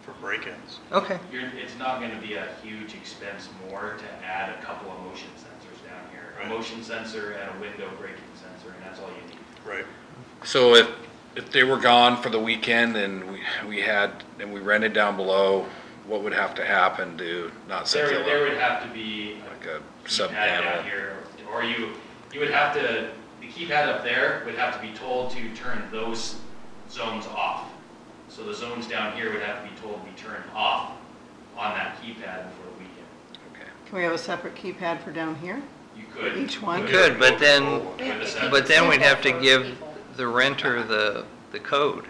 for break-ins. Okay, It's not gonna be a huge expense more to add a couple of motion sensors down here. A Right. motion sensor and a window breaking sensor, and that's all you need. Right. So if they were gone for the weekend and we rented down below, what would have to happen to not set the There alarm? would have to be Like a keypad sub down panel? here, or you would have to, the keypad up there would have to be told to turn those zones off. So the zones down here would have to be told to be turned off on that keypad for the weekend. Okay. Can we have a separate keypad for down here? You could. Each one? Could, but then- With a separate- but then we'd have to For give people. the renter the code.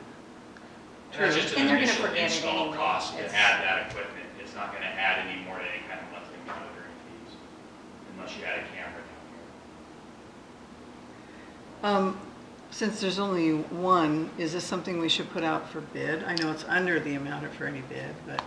That's just an And they're gonna initial forget it install anyway. cost to It's- add that equipment. It's not gonna add any more to any kind of monthly monitoring fees, unless you add a camera down here. Since there's only one, is this something we should put out for bid? I know it's under the amount for any bid, but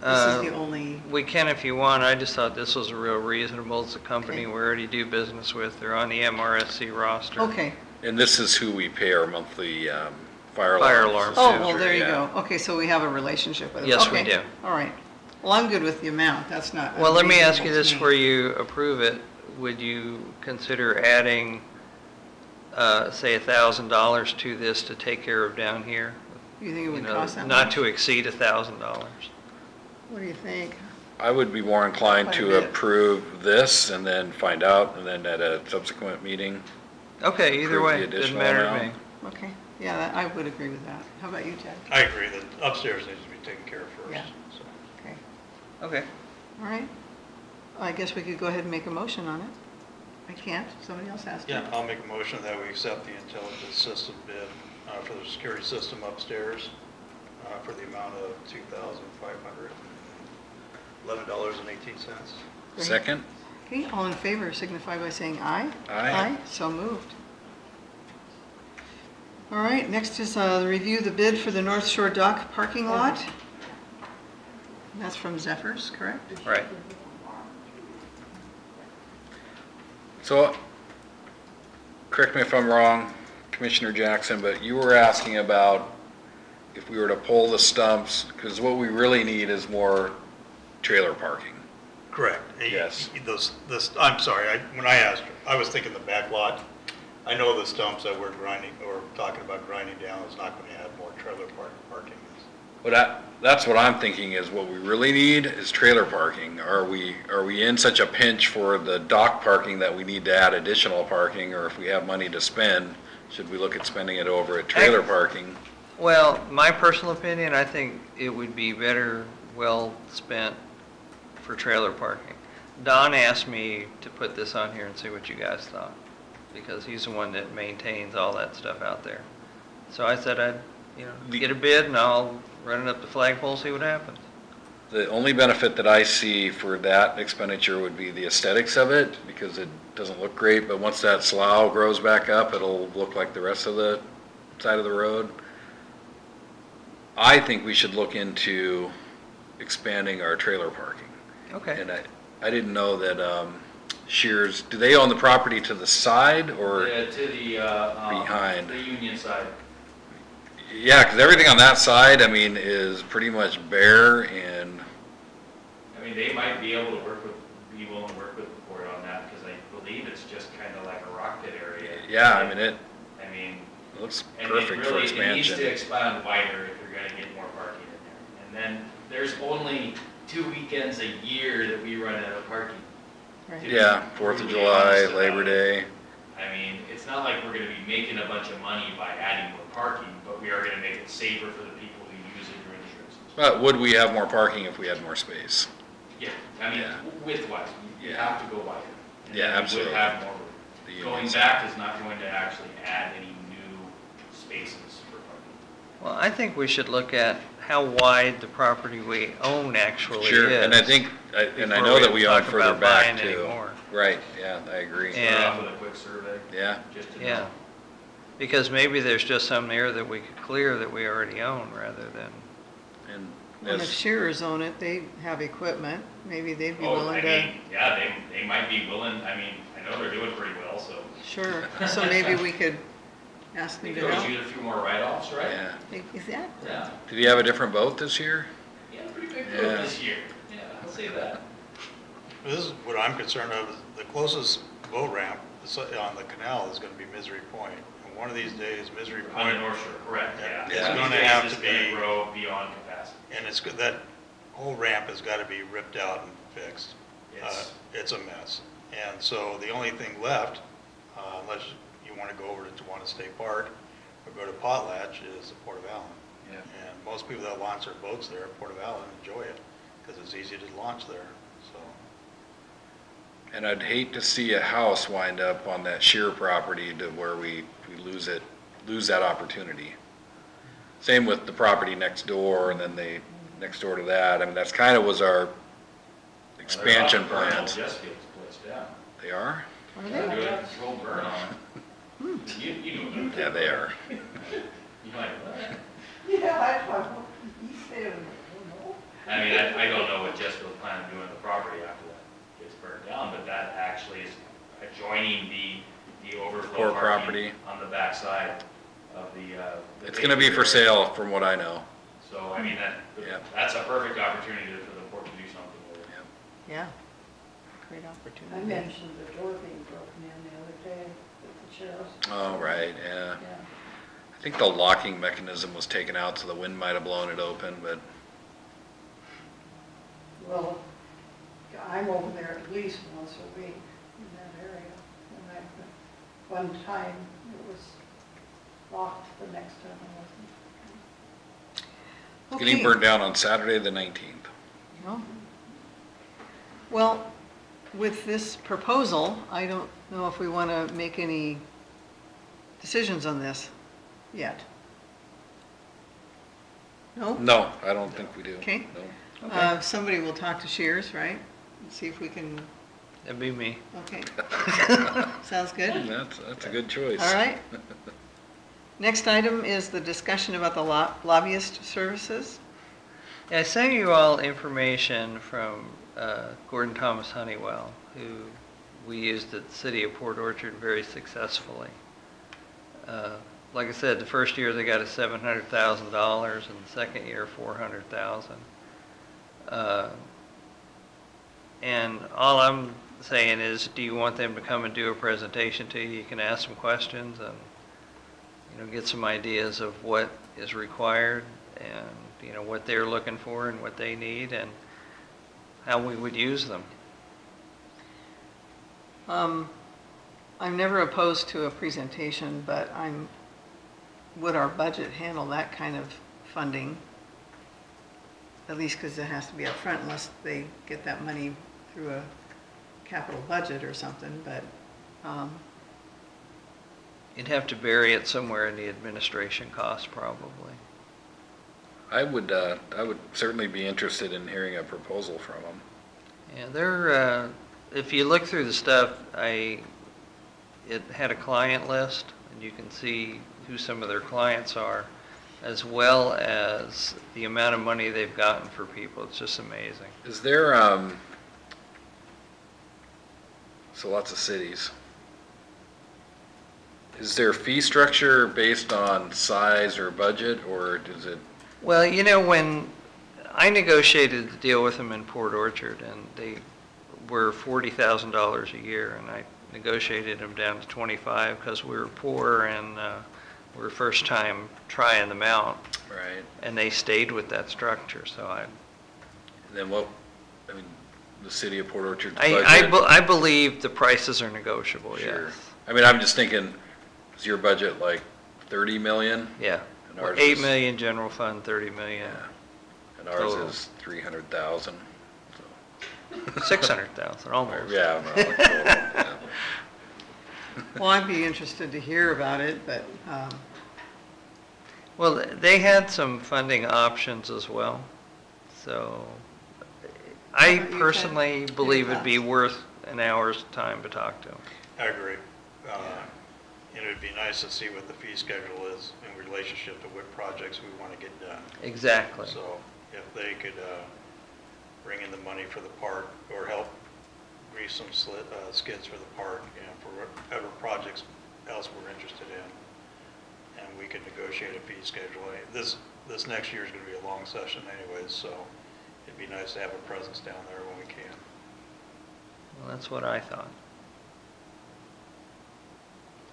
this is the only, We can if you want, I just thought this was a real reasonable, it's a company Okay. we already do business with, they're on the MRSC roster. okay. And this is who we pay our monthly fire Fire alarms. alarms. Oh, too. well, there you Yeah. go. Okay, so we have a relationship with it. Yes, we Okay. do. All right. Well, I'm good with the amount. That's not Well, let me ask you unreasonable this to me. before you approve it, would you consider adding, say, $1,000 to this to take care of down here? You think it would You know, cost that not much? to exceed $1,000. What do you think? I would be more inclined Quite a to bit. approve this and then find out, and then at a subsequent meeting. Okay, either Approve the way, doesn't additional matter to me. amount. Okay, yeah, I would agree with that. How about you, Ted? I agree that upstairs needs to be taken care of first. Yeah. So, Okay, Okay. all right. I guess we could go ahead and make a motion on it. I can't, somebody else has to. yeah, I'll make a motion that we accept the intelligence system bid for the security system upstairs for the amount of $2,511.18. Great. Second? Okay, all in favor signify by saying aye. Aye. So moved. All right, next is review the bid for the North Shore Dock parking lot. That's from Zephyrs, correct? Right. So, correct me if I'm wrong, Commissioner Jackson, but you were asking about if we were to pull the stumps, because what we really need is more trailer parking. Correct. Yes. I'm sorry, when I asked, I was thinking the back lot. I know the stumps that we're grinding, or talking about grinding down is not going to add more trailer parking. But that's what I'm thinking is what we really need is trailer parking. Are we in such a pinch for the dock parking that we need to add additional parking, or if we have money to spend, should we look at spending it over at trailer parking? Well, my personal opinion, I think it would be better well spent for trailer parking. Don asked me to put this on here and see what you guys thought, because he's the one that maintains all that stuff out there. So I said I'd, get a bid and I'll run it up the flagpole, see what happens. The only benefit that I see for that expenditure would be the aesthetics of it, because it doesn't look great, but once that slough grows back up, it'll look like the rest of the side of the road. I think we should look into expanding our trailer parking. Okay. And I didn't know that Shears, do they own the property to the side or? Yeah, to the, behind? the Union side. Yeah, because everything on that side, I mean, is pretty much bare and, I mean, they might be able to be willing to work with Yeah, I mean, it I mean, looks and perfect it for really, it needs to expansion. expand wider if you're gonna get more parking in there. And then there's only 2 weekends a year that we run out of parking. Right. To be Yeah, 4th of brutally July, honest about Labor it. Day. I mean, it's not like we're gonna be making a bunch of money by adding more parking, but we are gonna make it safer for the people who use it during the Christmas. But would we have more parking if we had more space? Yeah, I mean, Yeah. width-wise, you Yeah. have to go wider. And Yeah, then we absolutely. would have more room. The Going unions. back is not going to actually add any new spaces for parking. Well, I think we should look at how wide the property we own actually is. Sure, and I think, and I before know we that we own talk further about back buying too. anymore. Right, yeah, I agree. And- Start off with a quick survey, Yeah, just to Yeah, know. because maybe there's just some there that we could clear that we already own rather than, and And if as, Shearers own it, they have equipment, maybe they'd be Oh, willing I to, mean, yeah, they might be willing, I mean, I know they're doing pretty well, so. sure, so maybe we could ask We them could to always help. use a few more write-offs, right? yeah. Exactly. Yeah, Did you have a different boat this year? yeah, pretty big Yeah. growth this year, yeah, I'll say that. This is what I'm concerned of, is the closest boat ramp on the canal is gonna be Misery Point. And one of these days, Misery On the Point, North Shore, correct, yeah. It's One of gonna these have days to it's gonna be- grow beyond capacity. and it's, that whole ramp has gotta be ripped out and fixed. It's a mess. And so the only thing left, unless you wanna go over to Kiwanis State Park or go to Potlatch, is the Port of Allen. Yeah. And most people that launch their boats there at Port of Allen enjoy it, because it's easy to launch there, so. And I'd hate to see a house wind up on that sheer property to where we lose it, lose that opportunity. Same with the property next door, and then next door to that, I mean, that's kind of was our expansion They're about to burn plans. old Jessfield's place down. They are? Are They're they? doing a controlled burn on it. You know them. Yeah, they are. You're like, what? Yeah, I thought, he said, no. I mean, I don't know what Jessfield's planning on doing to the property after that gets burned down, but that actually is adjoining the overflow Core parking property. on the backside of the. It's gonna be for sale, from what I know. So, I mean, Yeah. that's a perfect opportunity for the port to do something with it. Yeah, great I opportunity. mentioned the door being broken in the other day with the sheriff's. Oh, right, yeah. Yeah. I think the locking mechanism was taken out, so the wind might have blown it open, but, Well, I'm over there at least once a week in that area. And one time it was locked, the next time it wasn't. it's getting Okay. burned down on Saturday, the 19th. Oh. Well, with this proposal, I don't know if we want to make any decisions on this yet. No? No, I don't think we do. Okay. No. Somebody will talk to Shears, right? And see if we can, that'd be me. okay. Sounds good? That's a good choice. All right. Next item is the discussion about the lobbyist services. Yeah, I sent you all information from Gordon Thomas Honeywell, who we used at the city of Port Orchard very successfully. Like I said, the first year they got a $700,000, and the second year $400,000. And all I'm saying is, do you want them to come and do a presentation to you? You can ask some questions and, get some ideas of what is required and, what they're looking for and what they need and how we would use them. I'm never opposed to a presentation, but would our budget handle that kind of funding? At least because it has to be upfront unless they get that money through a capital budget or something, but, You'd have to bury it somewhere in the administration cost, probably. I would certainly be interested in hearing a proposal from them. Yeah, if you look through the stuff, it had a client list, and you can see who some of their clients are, as well as the amount of money they've gotten for people. It's just amazing. Is there, so lots of cities. Is there fee structure based on size or budget, or does it? Well, when I negotiated the deal with them in Port Orchard, and they were $40,000 a year, and I negotiated them down to 25 because we were poor and we were first time trying them out. Right. And they stayed with that structure, so And then what, I mean, the city of Port Orchard's I budget? believe the prices are negotiable, Sure. yes. I mean, I'm just thinking, is your budget like 30 million? Yeah. And ours 8 is- million general fund, 30 million, Yeah. And ours Total. is 300,000. 600,000 almost. Yeah, no, total, yeah. Well, I'd be interested to hear about it, but, Well, they had some funding options as well, so I You can personally do believe it'd that. be worth an hour's time to talk to them. I agree. And it'd be nice to see what the fee schedule is in relationship to what projects we want to get done. Exactly. So if they could bring in the money for the park or help grease some skids for the park and for whatever projects else we're interested in, and we could negotiate a fee schedule. This next year is going to be a long session anyways, so it'd be nice to have a presence down there when we can. Well, that's what I thought.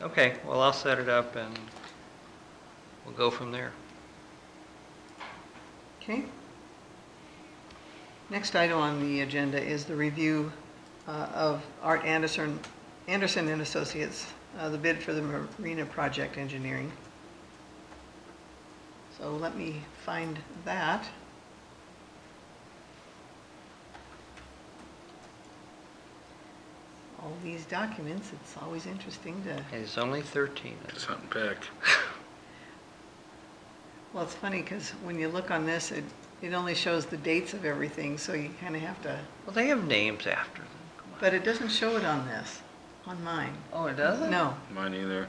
Okay, well, I'll set it up and we'll go from there. okay. Next item on the agenda is the review of Art Anderson and Associates, the bid for the Marina Project Engineering. So let me find that. All these documents, it's always interesting to, It's only 13. Just hunting back. well, it's funny because when you look on this, it only shows the dates of everything, so you kind of have to, Well, they have names after them. Come on. but it doesn't show it on this, on mine. Oh, it doesn't? No, Mine either.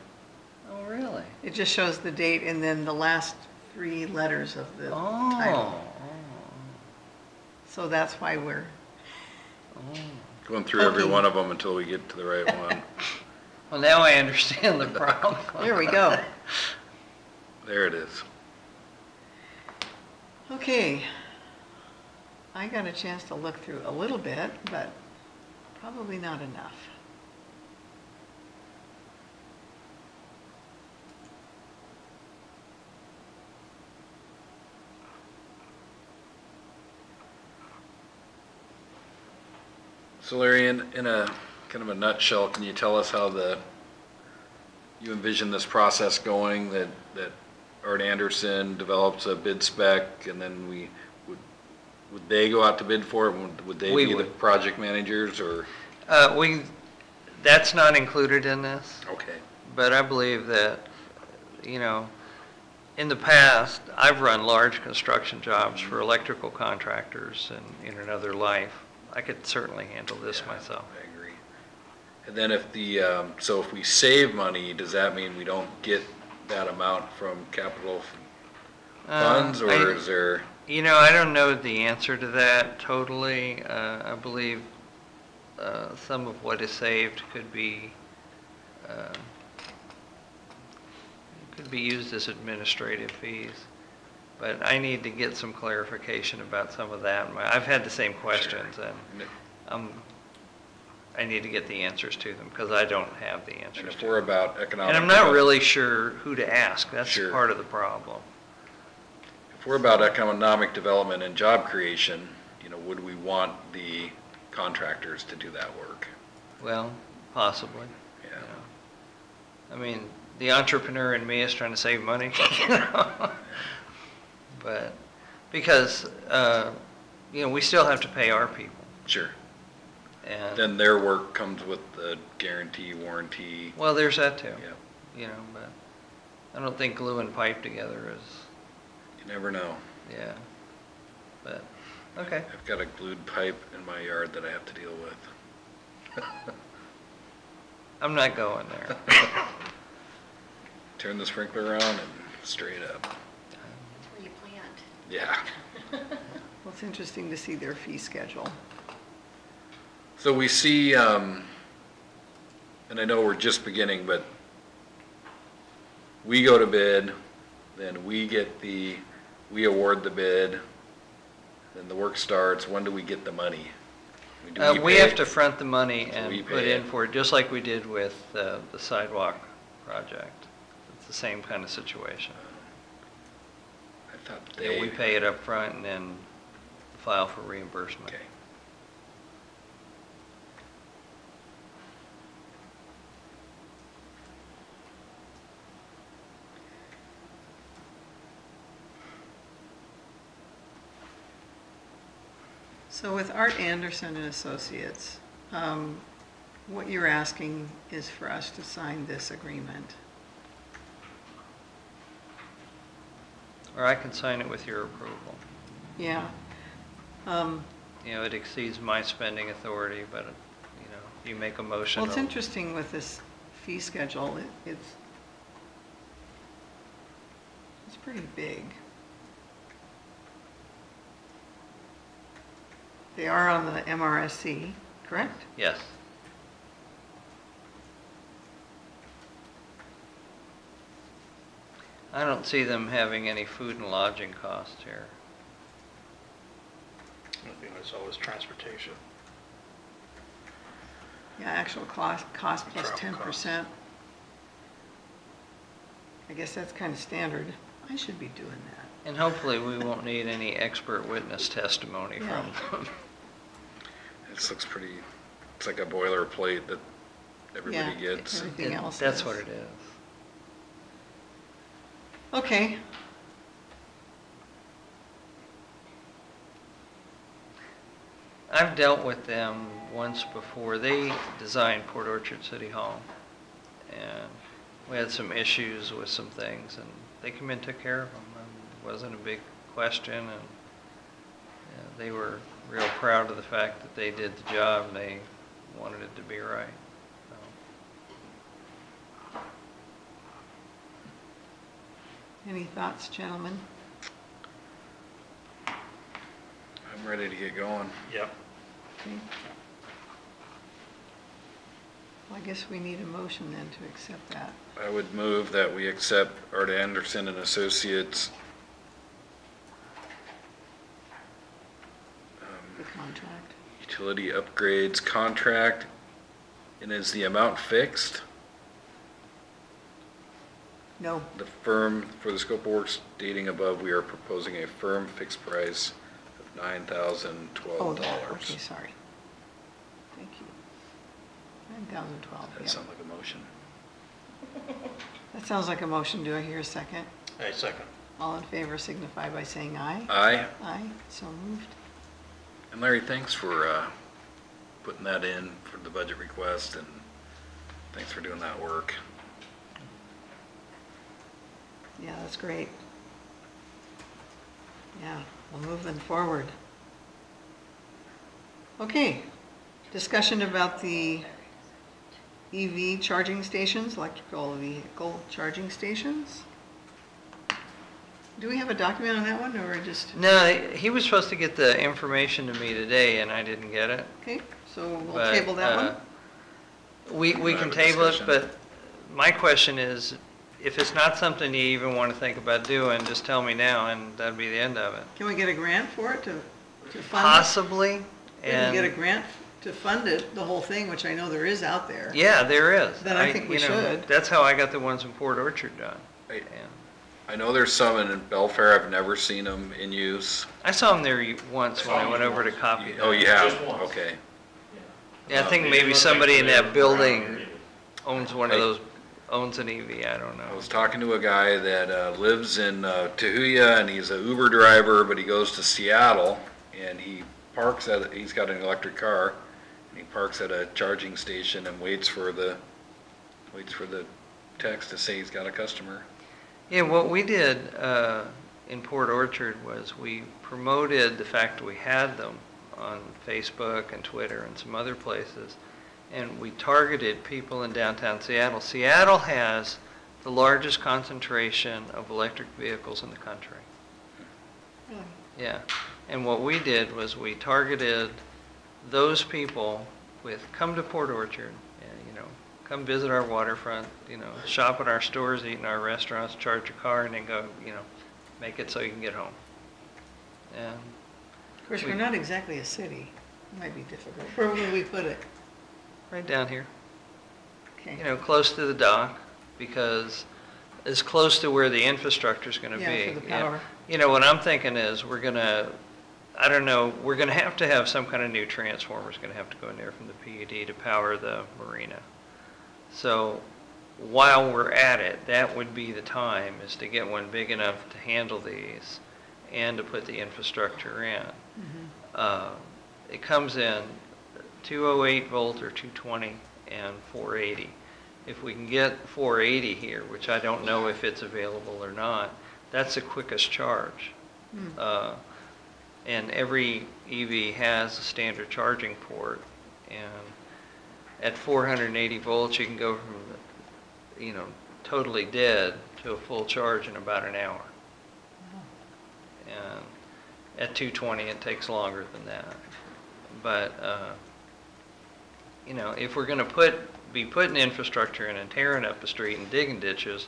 Oh, really? it just shows the date and then the last 3 letters of the title. Oh. So that's why we're, Oh. Going through every Okay. one of them until we get to the right one. Well, now I understand the problem. there we go. There it is. Okay. I got a chance to look through a little bit, but probably not enough. So Larry, in a kind of a nutshell, can you tell us how you envision this process going, that Art Anderson develops a bid spec and then would they go out to bid for it? Would they We be the would. project managers or? That's not included in this, Okay, but I believe that, you know, in the past, I've run large construction jobs for electrical contractors and in another life. I could certainly handle this Yeah, myself. I agree. And then if so if we save money, does that mean we don't get that amount from capital funds, or is there? You know, I don't know the answer to that totally. I believe some of what is saved could be used as administrative fees. But I need to get some clarification about some of that. I've had the same questions, and I need to get the answers to them because I don't have the And answers if to we're them. about economic. And I'm not really sure who to ask. That's Sure. part of the problem. If we're about economic development and job creation, would we want the contractors to do that work? Well, possibly. Yeah. You know. I mean, the entrepreneur in me is trying to save money, you know. But because we still have to pay our people, Sure. and Then their work comes with the guarantee, warranty. well, there's that too. Yeah. You know, but I don't think gluing pipe together is, You never know. yeah. But okay. I've got a glued pipe in my yard that I have to deal with. I'm not going there. Turn the sprinkler on and straight up. Where you plant. Yeah. Well, it's interesting to see their fee schedule. So we see, and I know we're just beginning, but we go to bid, then we award the bid, then the work starts. When do we get the money? Do We pay have it? to front the money So and we put pay in it. for it, just like we did with the sidewalk project. It's the same kind of situation. I thought Yeah, we they, pay it up front and then file for reimbursement. okay. So with Art Anderson and Associates, what you're asking is for us to sign this agreement. Or I can sign it with your approval. Yeah. You know, it exceeds my spending authority, but, you know, you make a motion. Well, it's to- interesting with this fee schedule, it's pretty big. They are on the MRSC, correct? Yes. I don't see them having any food and lodging costs here. The thing I saw was transportation. Yeah, actual cost plus Travel 10%. I guess that's kind of standard. I should be doing that. And hopefully we won't need any expert witness testimony Yeah. from them. This looks pretty, it's like a boilerplate that everybody Yeah, gets. everything else That's is. what it is. Okay. I've dealt with them once before. They designed Port Orchard City Hall, and we had some issues with some things, and they came in and took care of them. It wasn't a big question, and they were real proud of the fact that they did the job, and they wanted it to be right. So. Any thoughts, gentlemen? I'm ready to get going. Yep. Okay. Well, I guess we need a motion then to accept that. I would move that we accept Art Anderson and Associates The contract. utility upgrades contract. And is the amount fixed? No. The firm, for the scope of work stating above, we are proposing a firm fixed price of $9,012. Oh, that, okay, sorry. Thank you. 9,012, That yeah. sounds like a motion. That sounds like a motion. Do I hear a second? Hey, second. All in favor signify by saying aye. Aye. Aye, so moved. And Larry, thanks for putting that in for the budget request, and thanks for doing that work. Yeah, that's great. Yeah, well, moving forward. Okay, discussion about the EV charging stations, electrical vehicle charging stations. Do we have a document on that one, or just, No, he was supposed to get the information to me today, and I didn't get it. okay, so we'll But, table that one? We We'll can have a table it, discussion. but my question is, if it's not something you even want to think about doing, just tell me now, and that'd be the end of it. Can we get a grant for it to fund it? Possibly, We can get a and, grant to fund it, the whole thing, which I know there is out there. yeah, there is. Then I think we you know, should. That's how I got the ones in Port Orchard done. I- And I know there's some in Belfair, I've never seen them in use. I saw them there once when I went over to copy Oh, them. you have? Just once. Okay. Yeah, I think maybe somebody in that building owns one of those, owns an EV, I don't I know. was talking to a guy that lives in Tahuya, and he's an Uber driver, but he goes to Seattle, and he parks at, he's got an electric car, and he parks at a charging station and waits for the text to say he's got a customer. Yeah, what we did in Port Orchard was we promoted the fact that we had them on Facebook and Twitter and some other places, and we targeted people in downtown Seattle. Seattle has the largest concentration of electric vehicles in the country. Really? Yeah, and what we did was we targeted those people with, come to Port Orchard, and, you know, come visit our waterfront, you know, shop at our stores, eat in our restaurants, charge your car, and then go, you know, make it so you can get home. And Of course, we're not exactly a city. Might be difficult. Where will we put it? Right down here, Okay. you know, close to the dock, because as close to where the infrastructure's gonna be. Yeah, for the power. You know, what I'm thinking is, we're gonna, I don't know, we're gonna have to have some kind of new transformers gonna have to go in there from the PUD to power the marina. So, while we're at it, that would be the time, is to get one big enough to handle these and to put the infrastructure in. It comes in 208 volt or 220 and 480. If we can get 480 here, which I don't know if it's available or not, that's the quickest charge. And every EV has a standard charging port, and at 480 volts, you can go from, you know, totally dead to a full charge in about an hour. And at 220, it takes longer than that. But, you know, if we're going to be putting infrastructure in and tearing up the street and digging ditches,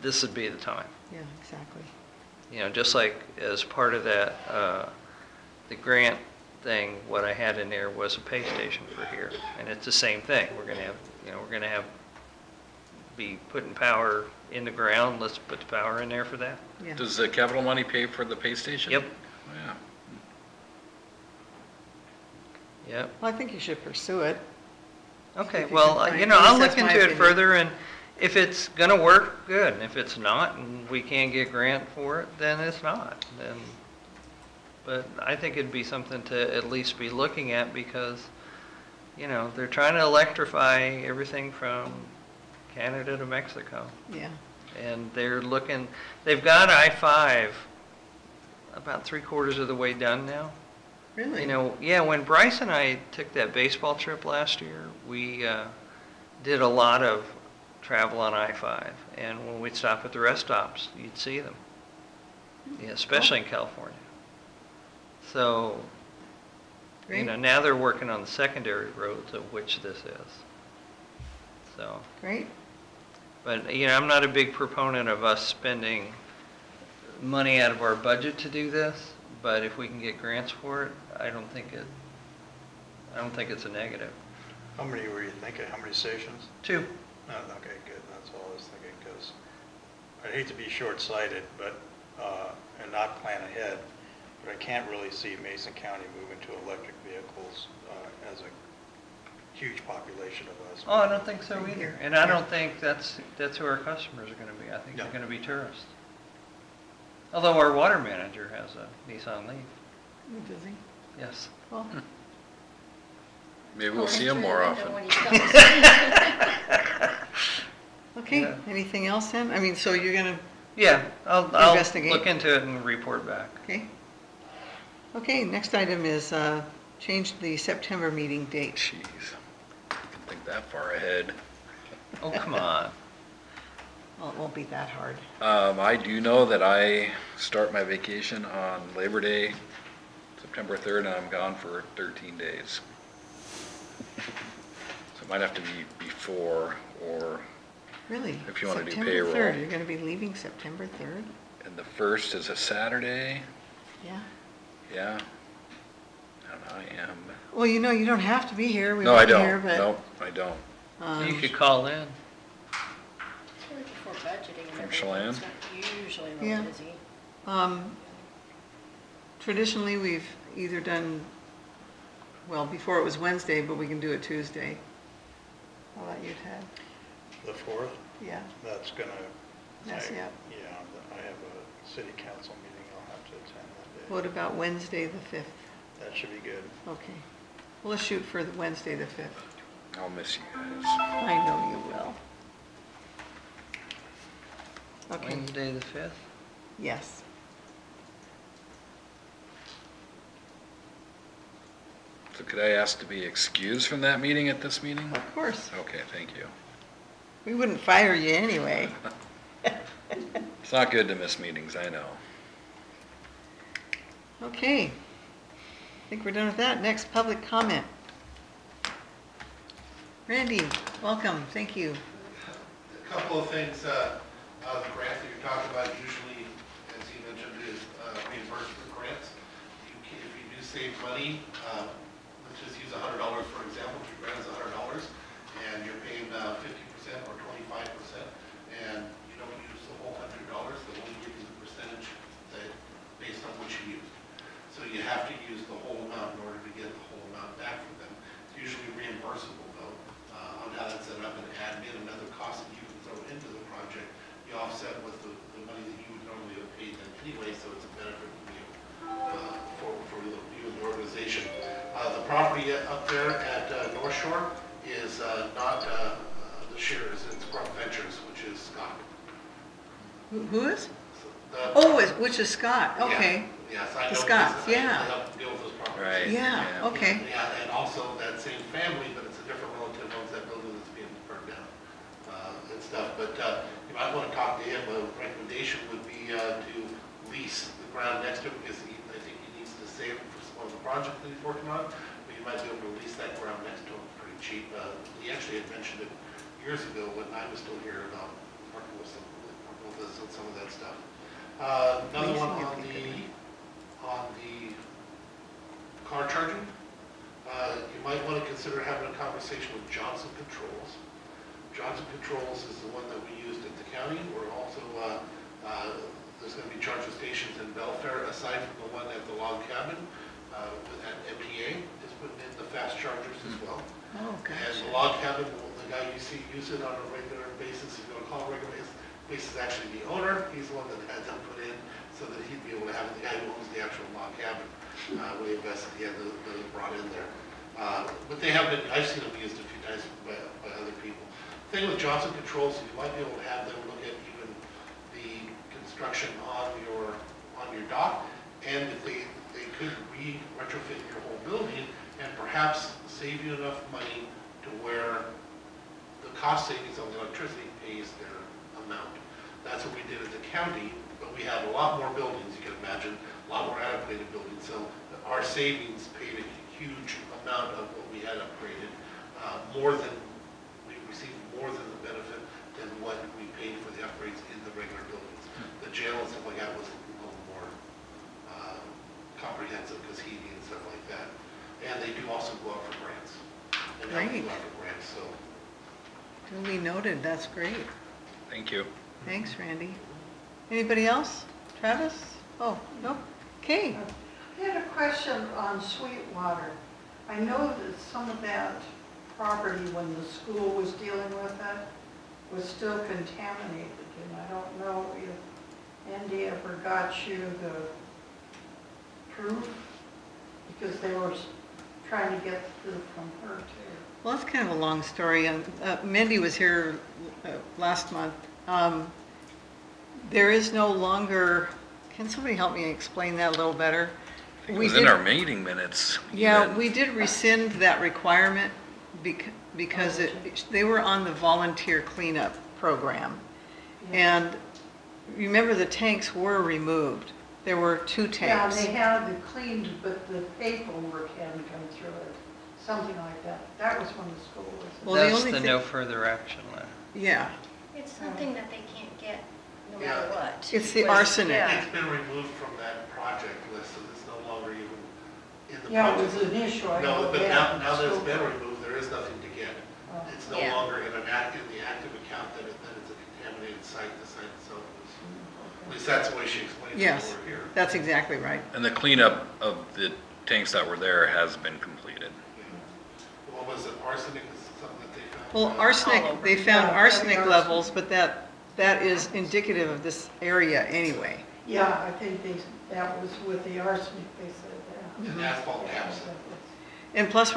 this would be the time. Yeah, exactly. You know, just like as part of that, the grant thing, what I had in there was a pay station for here, and it's the same thing. We're going to have, you know, be putting power in the ground. Let's put the power in there for that. Yeah. Does the capital money pay for the pay station? Yep. Oh, yeah. Yep. Well, I think you should pursue it. Okay, If you well, can find- you know, at least I'll look that's my into it opinion. further, and if it's gonna work, good. And if it's not, and we can't get grant for it, then it's not. Then, but I think it'd be something to at least be looking at, because, you know, they're trying to electrify everything from Canada to Mexico. Yeah. And they've got I-5 about 3/4 of the way done now. Really? You know, yeah, when Bryce and I took that baseball trip last year, we did a lot of travel on I-5. And when we'd stop at the rest stops, you'd see them, yeah, especially in California. So, you Great. know, now they're working on the secondary roads, of which this is. So, Great. but, you know, I'm not a big proponent of us spending money out of our budget to do this, but if we can get grants for it, I don't think it's a negative. How many were you thinking? How many stations? 2. No, okay, good. That's all I was thinking, because I hate to be short-sighted, but, and not plan ahead, but I can't really see Mason County moving to electric vehicles as a huge population of us. Oh, I don't think so either. And I don't think that's who our customers are gonna be. I think No. they're gonna be tourists. Although our water manager has a Nissan Leaf. Does he? Yes. Well, Maybe we'll see them more often. okay. Yeah. Anything else then? I mean, so you're gonna, Yeah, I'll Investigate. look into it and report back. okay. Okay, next item is change the September meeting date. Jeez, I can think that far ahead. Oh, come on. Well, it won't be that hard. I do know that I start my vacation on Labor Day, September 3rd, and I'm gone for 13 days. So it might have to be before, or, Really? If you wanna do September payroll. 3rd, you're gonna be leaving September 3rd? and the 1st is a Saturday. Yeah. Yeah. And I am. Well, you know, you don't have to be here. We No, want I you here, don't. but, No, I don't. You could call in. It's really before budgeting and From everything. Chelan? It's not usually Yeah. real busy. Traditionally, we've either done, well, before it was Wednesday, but we can do it Tuesday. How about you, Ted? The 4th, Yeah, that's gonna. Mess you up. Yeah, I have a city council meeting I'll have to attend that day. what about Wednesday, the 5th? That should be good. Okay, well, let's shoot for the Wednesday, the 5th. I'll miss you guys. I know you will. Okay, Wednesday the 5th? yes. So could I ask to be excused from that meeting at this meeting? Of course, Okay, thank you. we wouldn't fire you anyway. It's not good to miss meetings, I know. Okay, I think we're done with that. Next, public comment. Randy, welcome, thank you. A couple of things, the grant that you're talking about usually, as you mentioned, is reimbursement grants. If you do save money, let's just money that you would normally have paid them anyway, so it's a benefit for you, for you and the organization. The property up there at North Shore is not the shares, it's Grump Ventures, which is Scott. Who is? The- Oh, which is Scott, Yeah. okay. Yes, I know. The Scotts, because I yeah. helped deal with those properties. Right. Yeah, okay. Yeah, and also that same family, but it's a different relative owns that building that's being burned down, and stuff. But, you might want to talk to him. A recommendation would be, to lease the ground next to it, because I think he needs to save it for some of the project that he's working on. But you might be able to lease that ground next to him pretty cheap. He actually had mentioned it years ago when I was still here about working with us on some of that stuff. Another one on the car charging. You might want to consider having a conversation with Johnson Controls. Johnson Controls is the one that we used at the county. We're also, there's going to be charging stations in Belfair, aside from the one at the log cabin, at MTA is putting in the fast chargers as well. Oh, And gosh. the log cabin, the guy you see use it on a regular basis, he's going to call it regular basis, is actually the owner. He's the one that had them put in so that he'd be able to have it, the guy who owns the actual log cabin. We invested, he had those brought in there. But they have been, I've seen them used a few times by other people. Thing with Johnson Controls, you might be able to have them look at even the construction on your dock, and if they could retrofit your whole building and perhaps save you enough money to where the cost savings on the electricity pays their amount. That's what we did at the county, but we have a lot more buildings, you can imagine, a lot more antiquated buildings, so our savings paid a huge amount of what we had upgraded, we received more than the benefit than what we paid for the upgrades in the regular buildings. The jail and stuff like that was a little more comprehensive because heating and stuff like that. And they do also go out for grants. And help Great. go out for grants, so. Duly noted, that's great. Thank you. Thanks, Randy. Anybody else? Travis? Oh, no? Okay. I had a question on Sweetwater. I know that some of that property, when the school was dealing with it, was still contaminated, and I don't know if Andy ever got you the proof, because they were trying to get proof from her too. Well, that's kind of a long story. Mindy was here last month. There is no longer, can somebody help me explain that a little better? It was in our meeting minutes. Yeah, even. we did rescind that requirement because they were on the volunteer cleanup program. And remember, the tanks were removed. There were 2 Yeah, tanks. they had it cleaned, but the paperwork hadn't come through it, something like that. That was when the school was. Well, the That's only the thing- no further action letter. Yeah, It's something that they can't get no Yeah. matter what. it's the Was- arsenic. yeah. It's been removed from that project list, so it's no longer even in the project. Yeah, it was an issue, I know No, but that. now that it's been removed, there is nothing to get. Oh. It's no Yeah. longer in the active account that it's a contaminated site, the site itself is. At least that's the way she explained it Yes, over here. that's exactly right. And the cleanup of the tanks that were there has been completed. What was it, arsenic is something that they found? Well, all arsenic, over. they found Yeah, arsenic arsenic. levels, but that is indicative of this area anyway. Yeah, I think that was with the arsenic, they said that. And asphalt caps. And plus,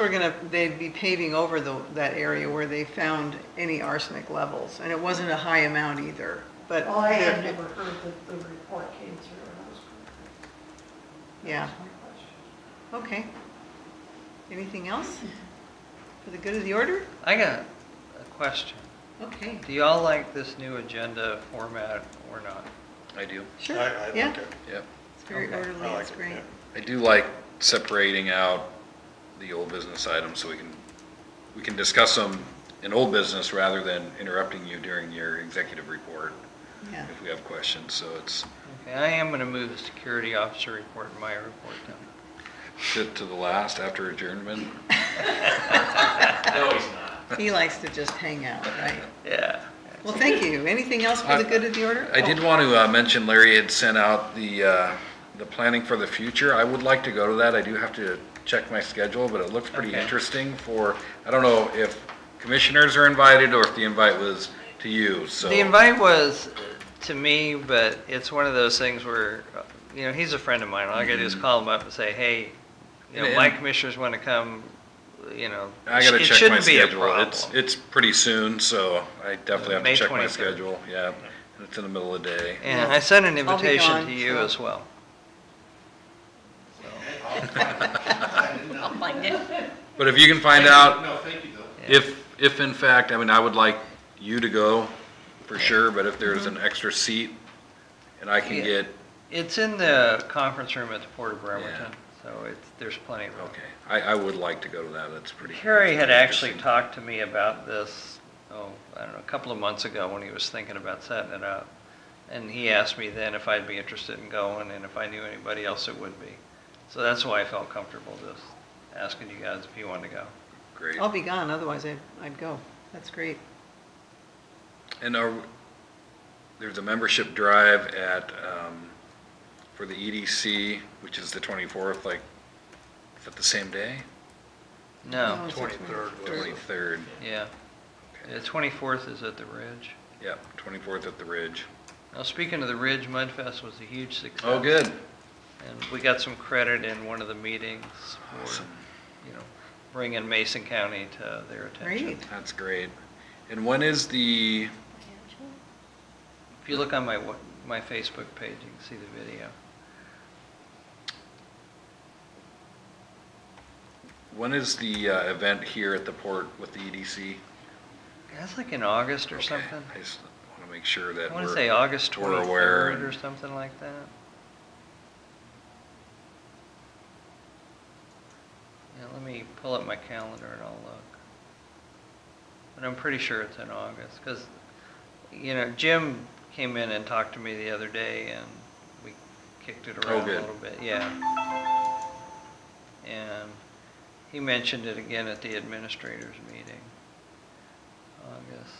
they'd be paving over that area where they found any arsenic levels, and it wasn't a high amount either, but. Well, I had there- never heard that the report came through, and I was. Yeah, That's my question. okay. Anything else for the good of the order? I got a question. Okay, Do y'all like this new agenda format or not? I do. sure, I yeah, like it. Yep. it's very Okay, I orderly, like it's it, great. yeah. I do like separating out the old business items so we can discuss them in old business rather than interrupting you during your executive report Yeah, if we have questions. So it's Okay, I am going to move the security officer report in my report down. sit to the last after adjournment. No, he's not. he likes to just hang out, right? Yeah. Well, thank you. Anything else for the good of the order? I did want to mention Larry had sent out the planning for the future. I would like to go to that. I do have to check my schedule, but it looks pretty Okay. interesting I don't know if commissioners are invited or if the invite was to you, so. The invite was to me, but it's one of those things where, he's a friend of mine. All I gotta do is call him up and say, hey, my commissioners want to come, I gotta it check my shouldn't be a schedule. problem. It's pretty soon, so I definitely have to May check my 23rd. schedule, yeah. And it's in the middle of the day. And I sent an I'll be invitation gone, to you so- as well. I'll find it. But if you can find out, No, thank you, though. if in fact, I would like you to go for sure, but if there's an extra seat and I can Yeah. get, It's in the conference room at the Port of Bremerton, so there's plenty of room. okay, I would like to go to that, that's pretty. Kerry had that's actually interesting. talked to me about this, I don't know, a couple of months ago when he was thinking about setting it up. And he asked me then if I'd be interested in going and if I knew anybody else that would be. So that's why I felt comfortable just asking you guys if you wanted to go. Great. I'll be gone, otherwise I'd go. That's great. And there's a membership drive for the EDC, which is the 24th, is that the same day? No, it's 23rd was 23rd, yeah. The 24th is at the Ridge. yep, 24th at the Ridge. Now, speaking of the Ridge, Mudfest was a huge success. Oh, good. And we got some credit in one of the meetings for, Awesome. bringing Mason County to their attention. Great. That's great. And when is the, If you look on my Facebook page, you can see the video. event here at the port with the EDC? That's like in August or Okay, something. I just want to make sure that I want to we're, say August we're aware 23rd or something like that. Yeah, let me pull up my calendar and I'll look. But I'm pretty sure it's in August, because, Jim came in and talked to me the other day and we kicked it around a good. little bit, yeah. And he mentioned it again at the administrators meeting. August,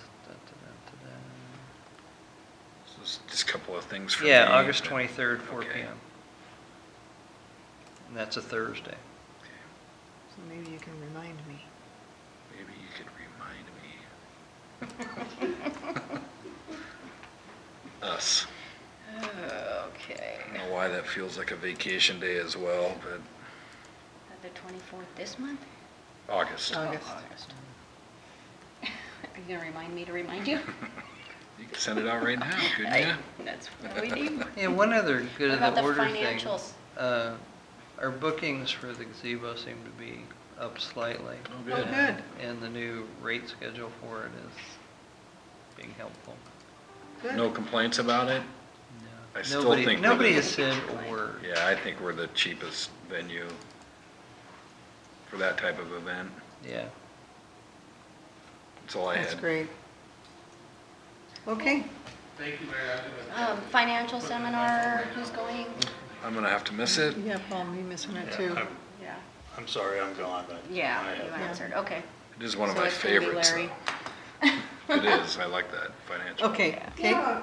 So it's just a couple of things for me. Yeah, August but- 23rd, 4 okay. p.m. And that's a Thursday. So maybe you can remind me. Maybe you could remind me. Us. Okay. I don't know why that feels like a vacation day as well, but The 24th this month? August. August. Are you gonna remind me to remind you? You can send it out right now, couldn't you? That's what we need. Yeah, one other good What of about the the order thing. financials? Our bookings for the gazebo seem to be up slightly. Oh, Oh, good. good. And the new rate schedule for it is being helpful. Good. No complaints about it? No. I still Nobody, think we're nobody the- has said a word. Yeah, I think we're the cheapest venue for that type of event. Yeah. That's all I That's had. great. Okay. Thank you, Mary. I'm gonna- Financial seminar, who's going? I'm gonna have to miss it. Yeah, Paul, me missing it Yeah, too. Yeah. I'm sorry, I'm gone, but. Yeah, I have- you answered, okay. It is one of So my it's gonna be favorites. Larry. though. It is, I like that, financial. Okay, Kate? Yeah,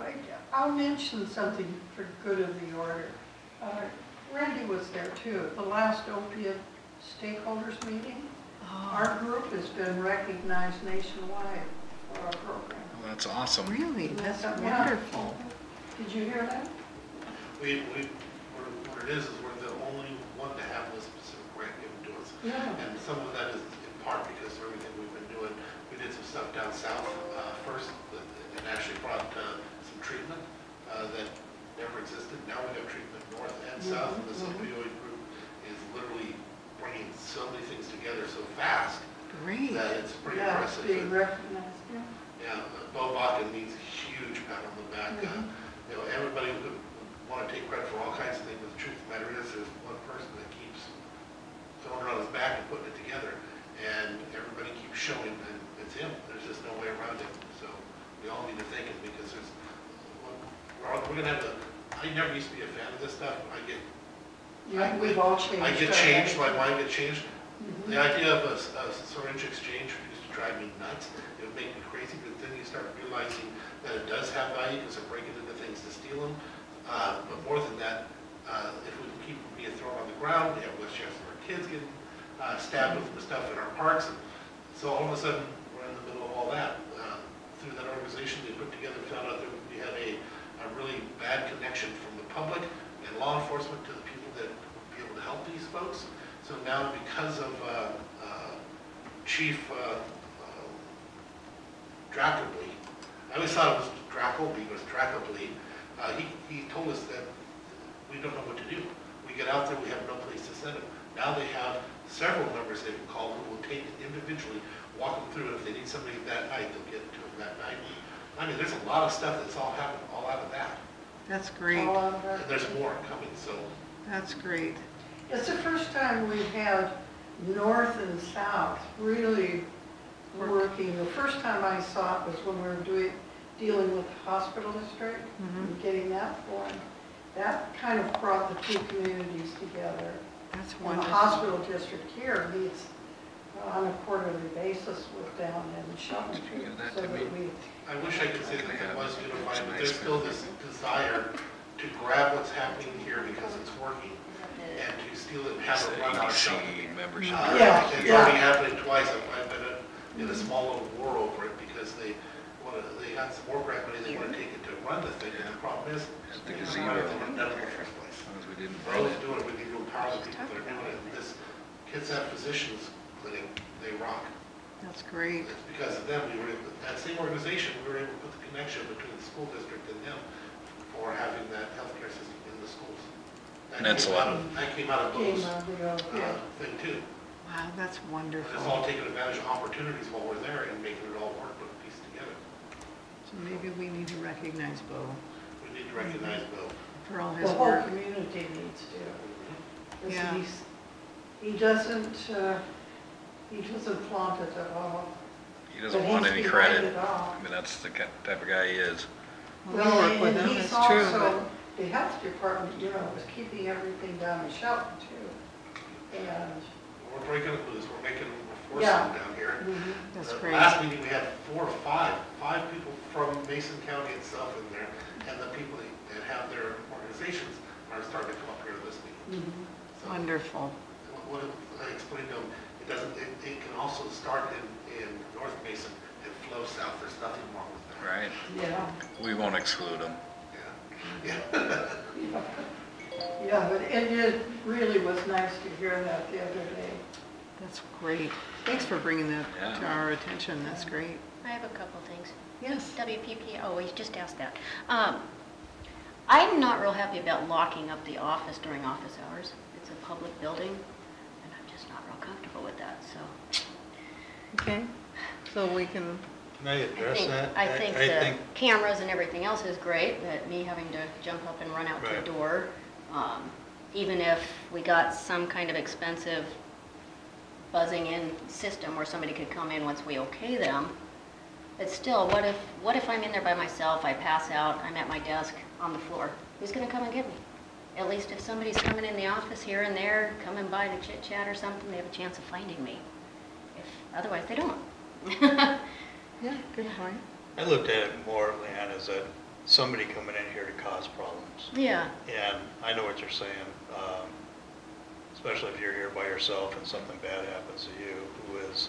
I'll mention something for good of the order. Randy was there too, at the last opiate stakeholders meeting. Our group has been recognized nationwide for our program. Well, that's awesome. Really? That's Yeah. wonderful. Did you hear that? What it is we're the only one to have this specific grant given to us. Yeah. And some of that is in part because of everything we've been doing. We did some stuff down south first, and actually brought some treatment that never existed. Now we have treatment north and south, and this opioid group is literally bringing so many things together so fast Great. that it's pretty Yeah, it's impressive. being recognized, yeah. Yeah, Bo Bakken needs a huge pat on the back. Everybody would want to take credit for all kinds of things, but the truth of the matter is, there's one person that keeps throwing it on his back and putting it together, and everybody keeps showing that it's him. There's just no way around it. So we all need to thank him, because we're going to have I never used to be a fan of this stuff. Yeah, we've all changed. I get our changed, my attitude. mind gets changed. The idea of a syringe exchange used to drive me nuts. It would make me crazy, but then you start realizing that it does have value because they're breaking into things to steal them. But more than that, if we can keep them being thrown on the ground, we have less chance of our kids getting stabbed with the stuff in our parks. And so all of a sudden, we're in the middle of all that. Through that organization, they put together, found out that we had a a really bad connection from the public and law enforcement to the people that would be able to help these folks. So now because of Chief Drackleby, I always thought it was Drackleby, but it's Drackleby. He told us that we don't know what to do. We get out there, we have no place to send them. Now they have several numbers they can call who will take it individually, walk them through it. If they need somebody that night, they'll get to them that night. I mean, there's a lot of stuff that's all happened, all out of that. That's great. And there's more coming, so. That's great. It's the first time we've had north and south really working. The first time I saw it was when we were dealing with the hospital district and getting that formed. That kind of brought the two communities together. That's And the wonderful. hospital district here meets on a quarterly basis with down in Shelton Did you give that so to that me? we, I wish I could say that it was unified, but there's still this desire to grab what's happening here because it's working and to steal it and have It's it the run out of EDC Shelton. membership. Yeah. It's already happening twice. I've been in a small little war over it because they got some more grant money, they want to take it to run the thing, and the problem is, At the they gazebo. don't get done in the first place. As long as we didn't We're vote always it. doing it, we need to empower the people that are doing it. This Kids Have Physicians Clinic, they rock. that's great. It's because of them, that same organization, we were able to put the connection between the school district and them for having that healthcare system in the schools. Peninsula. That came out of Came Bo's out of the, thing too. wow, that's It's wonderful. all taking advantage of opportunities while we're there and making it all work with a piece together. So maybe we need to recognize Bo We need to recognize Bo. for all The his whole work. community needs to. 'Cause Yeah. He doesn't flaunt it at all. He doesn't But want he's any behind credit. it all. I mean, that's the type of guy he is. We work with and him, he's it's true, also, the health department, was keeping everything down in Shelton too. And, We're breaking it loose, we're making, we're Yeah. forcing down here. That's The great. Last meeting, we had 4 or 5 people from Mason County itself in there, and the people that have their organizations are starting to come up here to this meeting. So, Wonderful. what I explained to them, it can also start in North Mason and flow south, there's nothing wrong with that. Right? yeah, We won't exclude him. Yeah. yeah, but it really was nice to hear that the other day. That's great. Thanks for bringing that Yeah. to our attention. That's great. I have a couple things. Yes. WPP, oh, we just asked that. I'm not real happy about locking up the office during office hours. It's a public building, and I'm just not real comfortable with that, so. Okay. So we can, Can I address that? I think the cameras and everything else is great, but me having to jump up and run out to Right. a door, even if we got some kind of expensive buzzing in system where somebody could come in once we okay them, but still, what if I'm in there by myself, I pass out, I'm at my desk on the floor? Who's gonna come and get me? At least if somebody's coming in the office here and there, coming by to chit chat or something, they have a chance of finding me. Otherwise, they don't. yeah, good point. I looked at it more, Leanne, as that somebody coming in here to cause problems. Yeah, And I know what you're saying, especially if you're here by yourself and something bad happens to you, who is,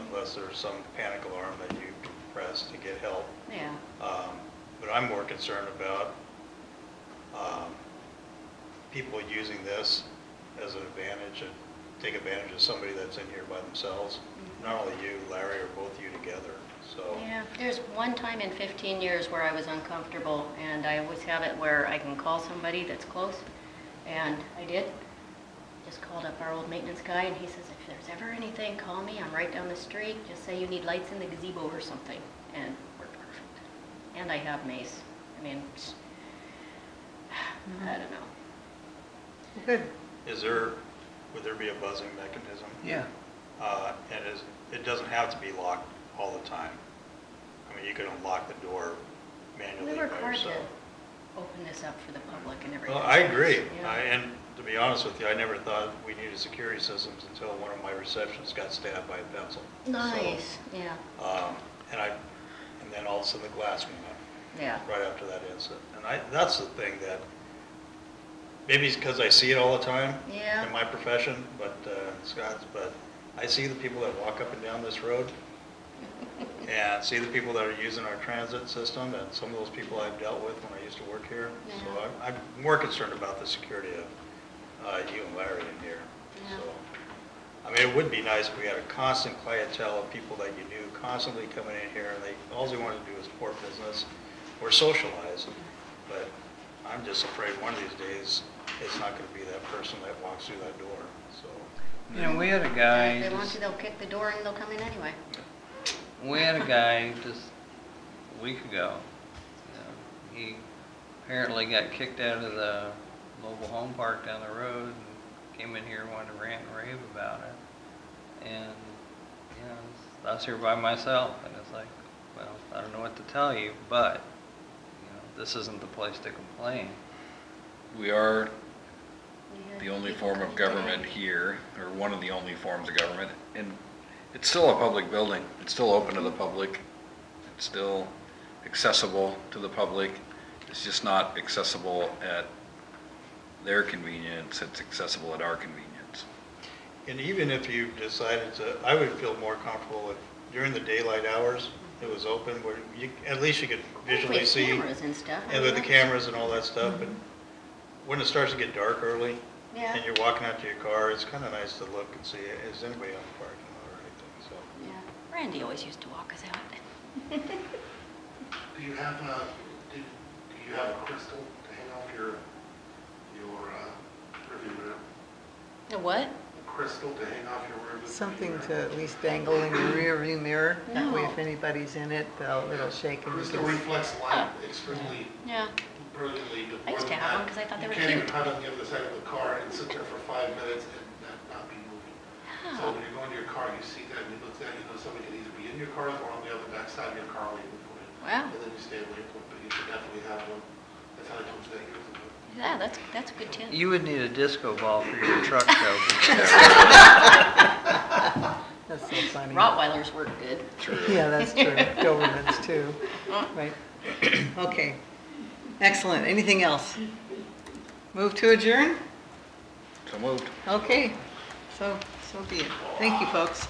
unless there's some panic alarm that you can press to get help. yeah. But I'm more concerned about people using this as an advantage and take advantage of somebody that's in here by themselves. Not only you, Larry, or both you together, so. Yeah, there's one time in 15 years where I was uncomfortable, and I always have it where I can call somebody that's close, and I did. Just called up our old maintenance guy, and he says, if there's ever anything, call me, I'm right down the street, just say you need lights in the gazebo or something, and we're perfect. And I have mace. I mean, I don't know. Good. Would there be a buzzing mechanism? Yeah. And it doesn't have to be locked all the time. I mean, you can unlock the door manually We by work hard to yourself. open this up for the public and everything. Well, I agree. Yeah. And to be honest with you, I never thought we needed security systems until one of my receptionists got stabbed by a pencil. Nice, yeah, And then all of a sudden the glass went up yeah. right after that incident. And that's the thing that, maybe it's because I see it all the time Yeah. in my profession, but Scott's, but I see the people that walk up and down this road, and see the people that are using our transit system, and some of those people I've dealt with when I used to work here. So I'm more concerned about the security of you and Larry in here. Yeah. So, I mean, it would be nice if we had a constant clientele of people that you knew constantly coming in here, and all they wanted to do is support business or socialize. But I'm just afraid one of these days, it's not gonna be that person that walks through that door, so. You know, we had a guy, If they want to, they'll kick the door and they'll come in anyway. we had a guy just a week ago. He apparently got kicked out of the mobile home park down the road and came in here and wanted to rant and rave about it. And, you know, I was here by myself, and it's like, well, I don't know what to tell you, but, you know, this isn't the place to complain. We are Yeah, the only people form of come government today. here, or one of the only forms of government, and it's still a public building. It's still open to the public. It's still accessible to the public. It's just not accessible at their convenience. It's accessible at our convenience. And even if you decided to, I would feel more comfortable if during the daylight hours, it was open, where you, at least you could visually With see. cameras and stuff. I And mean, with the that's- cameras and all that stuff, but when it starts to get dark early, Yeah, and you're walking out to your car, it's kind of nice to look and see, is anybody on the parking lot or anything, so. yeah. Randy always used to walk us out. Do you have a crystal to hang off your rearview mirror? The what? A crystal to hang off your rearview mirror? Something to at least dangle in your rear view mirror. That way No. if anybody's in it, it'll shake and you Crystal can reflects light extremely Yeah. brilliantly. I used to have one 'cause I thought they were You can't even cute. hide on the other side of the car and sit there for 5 minutes and not be moving. So Oh. when you're going to your car, you see that and you look at it, you know somebody can either be in your car or on the other back side of your car waiting for you. Wow. And then you stay away from it, but you should definitely have one. That's how I told you that years ago. Yeah, that's a good tip. You would need a disco ball for your truck though. That's so funny. Rottweilers work good. True. Yeah, that's true. Dobermans too. Right. Okay. Excellent. Anything else? Move to adjourn? So moved. Okay. So be it. Thank you, folks.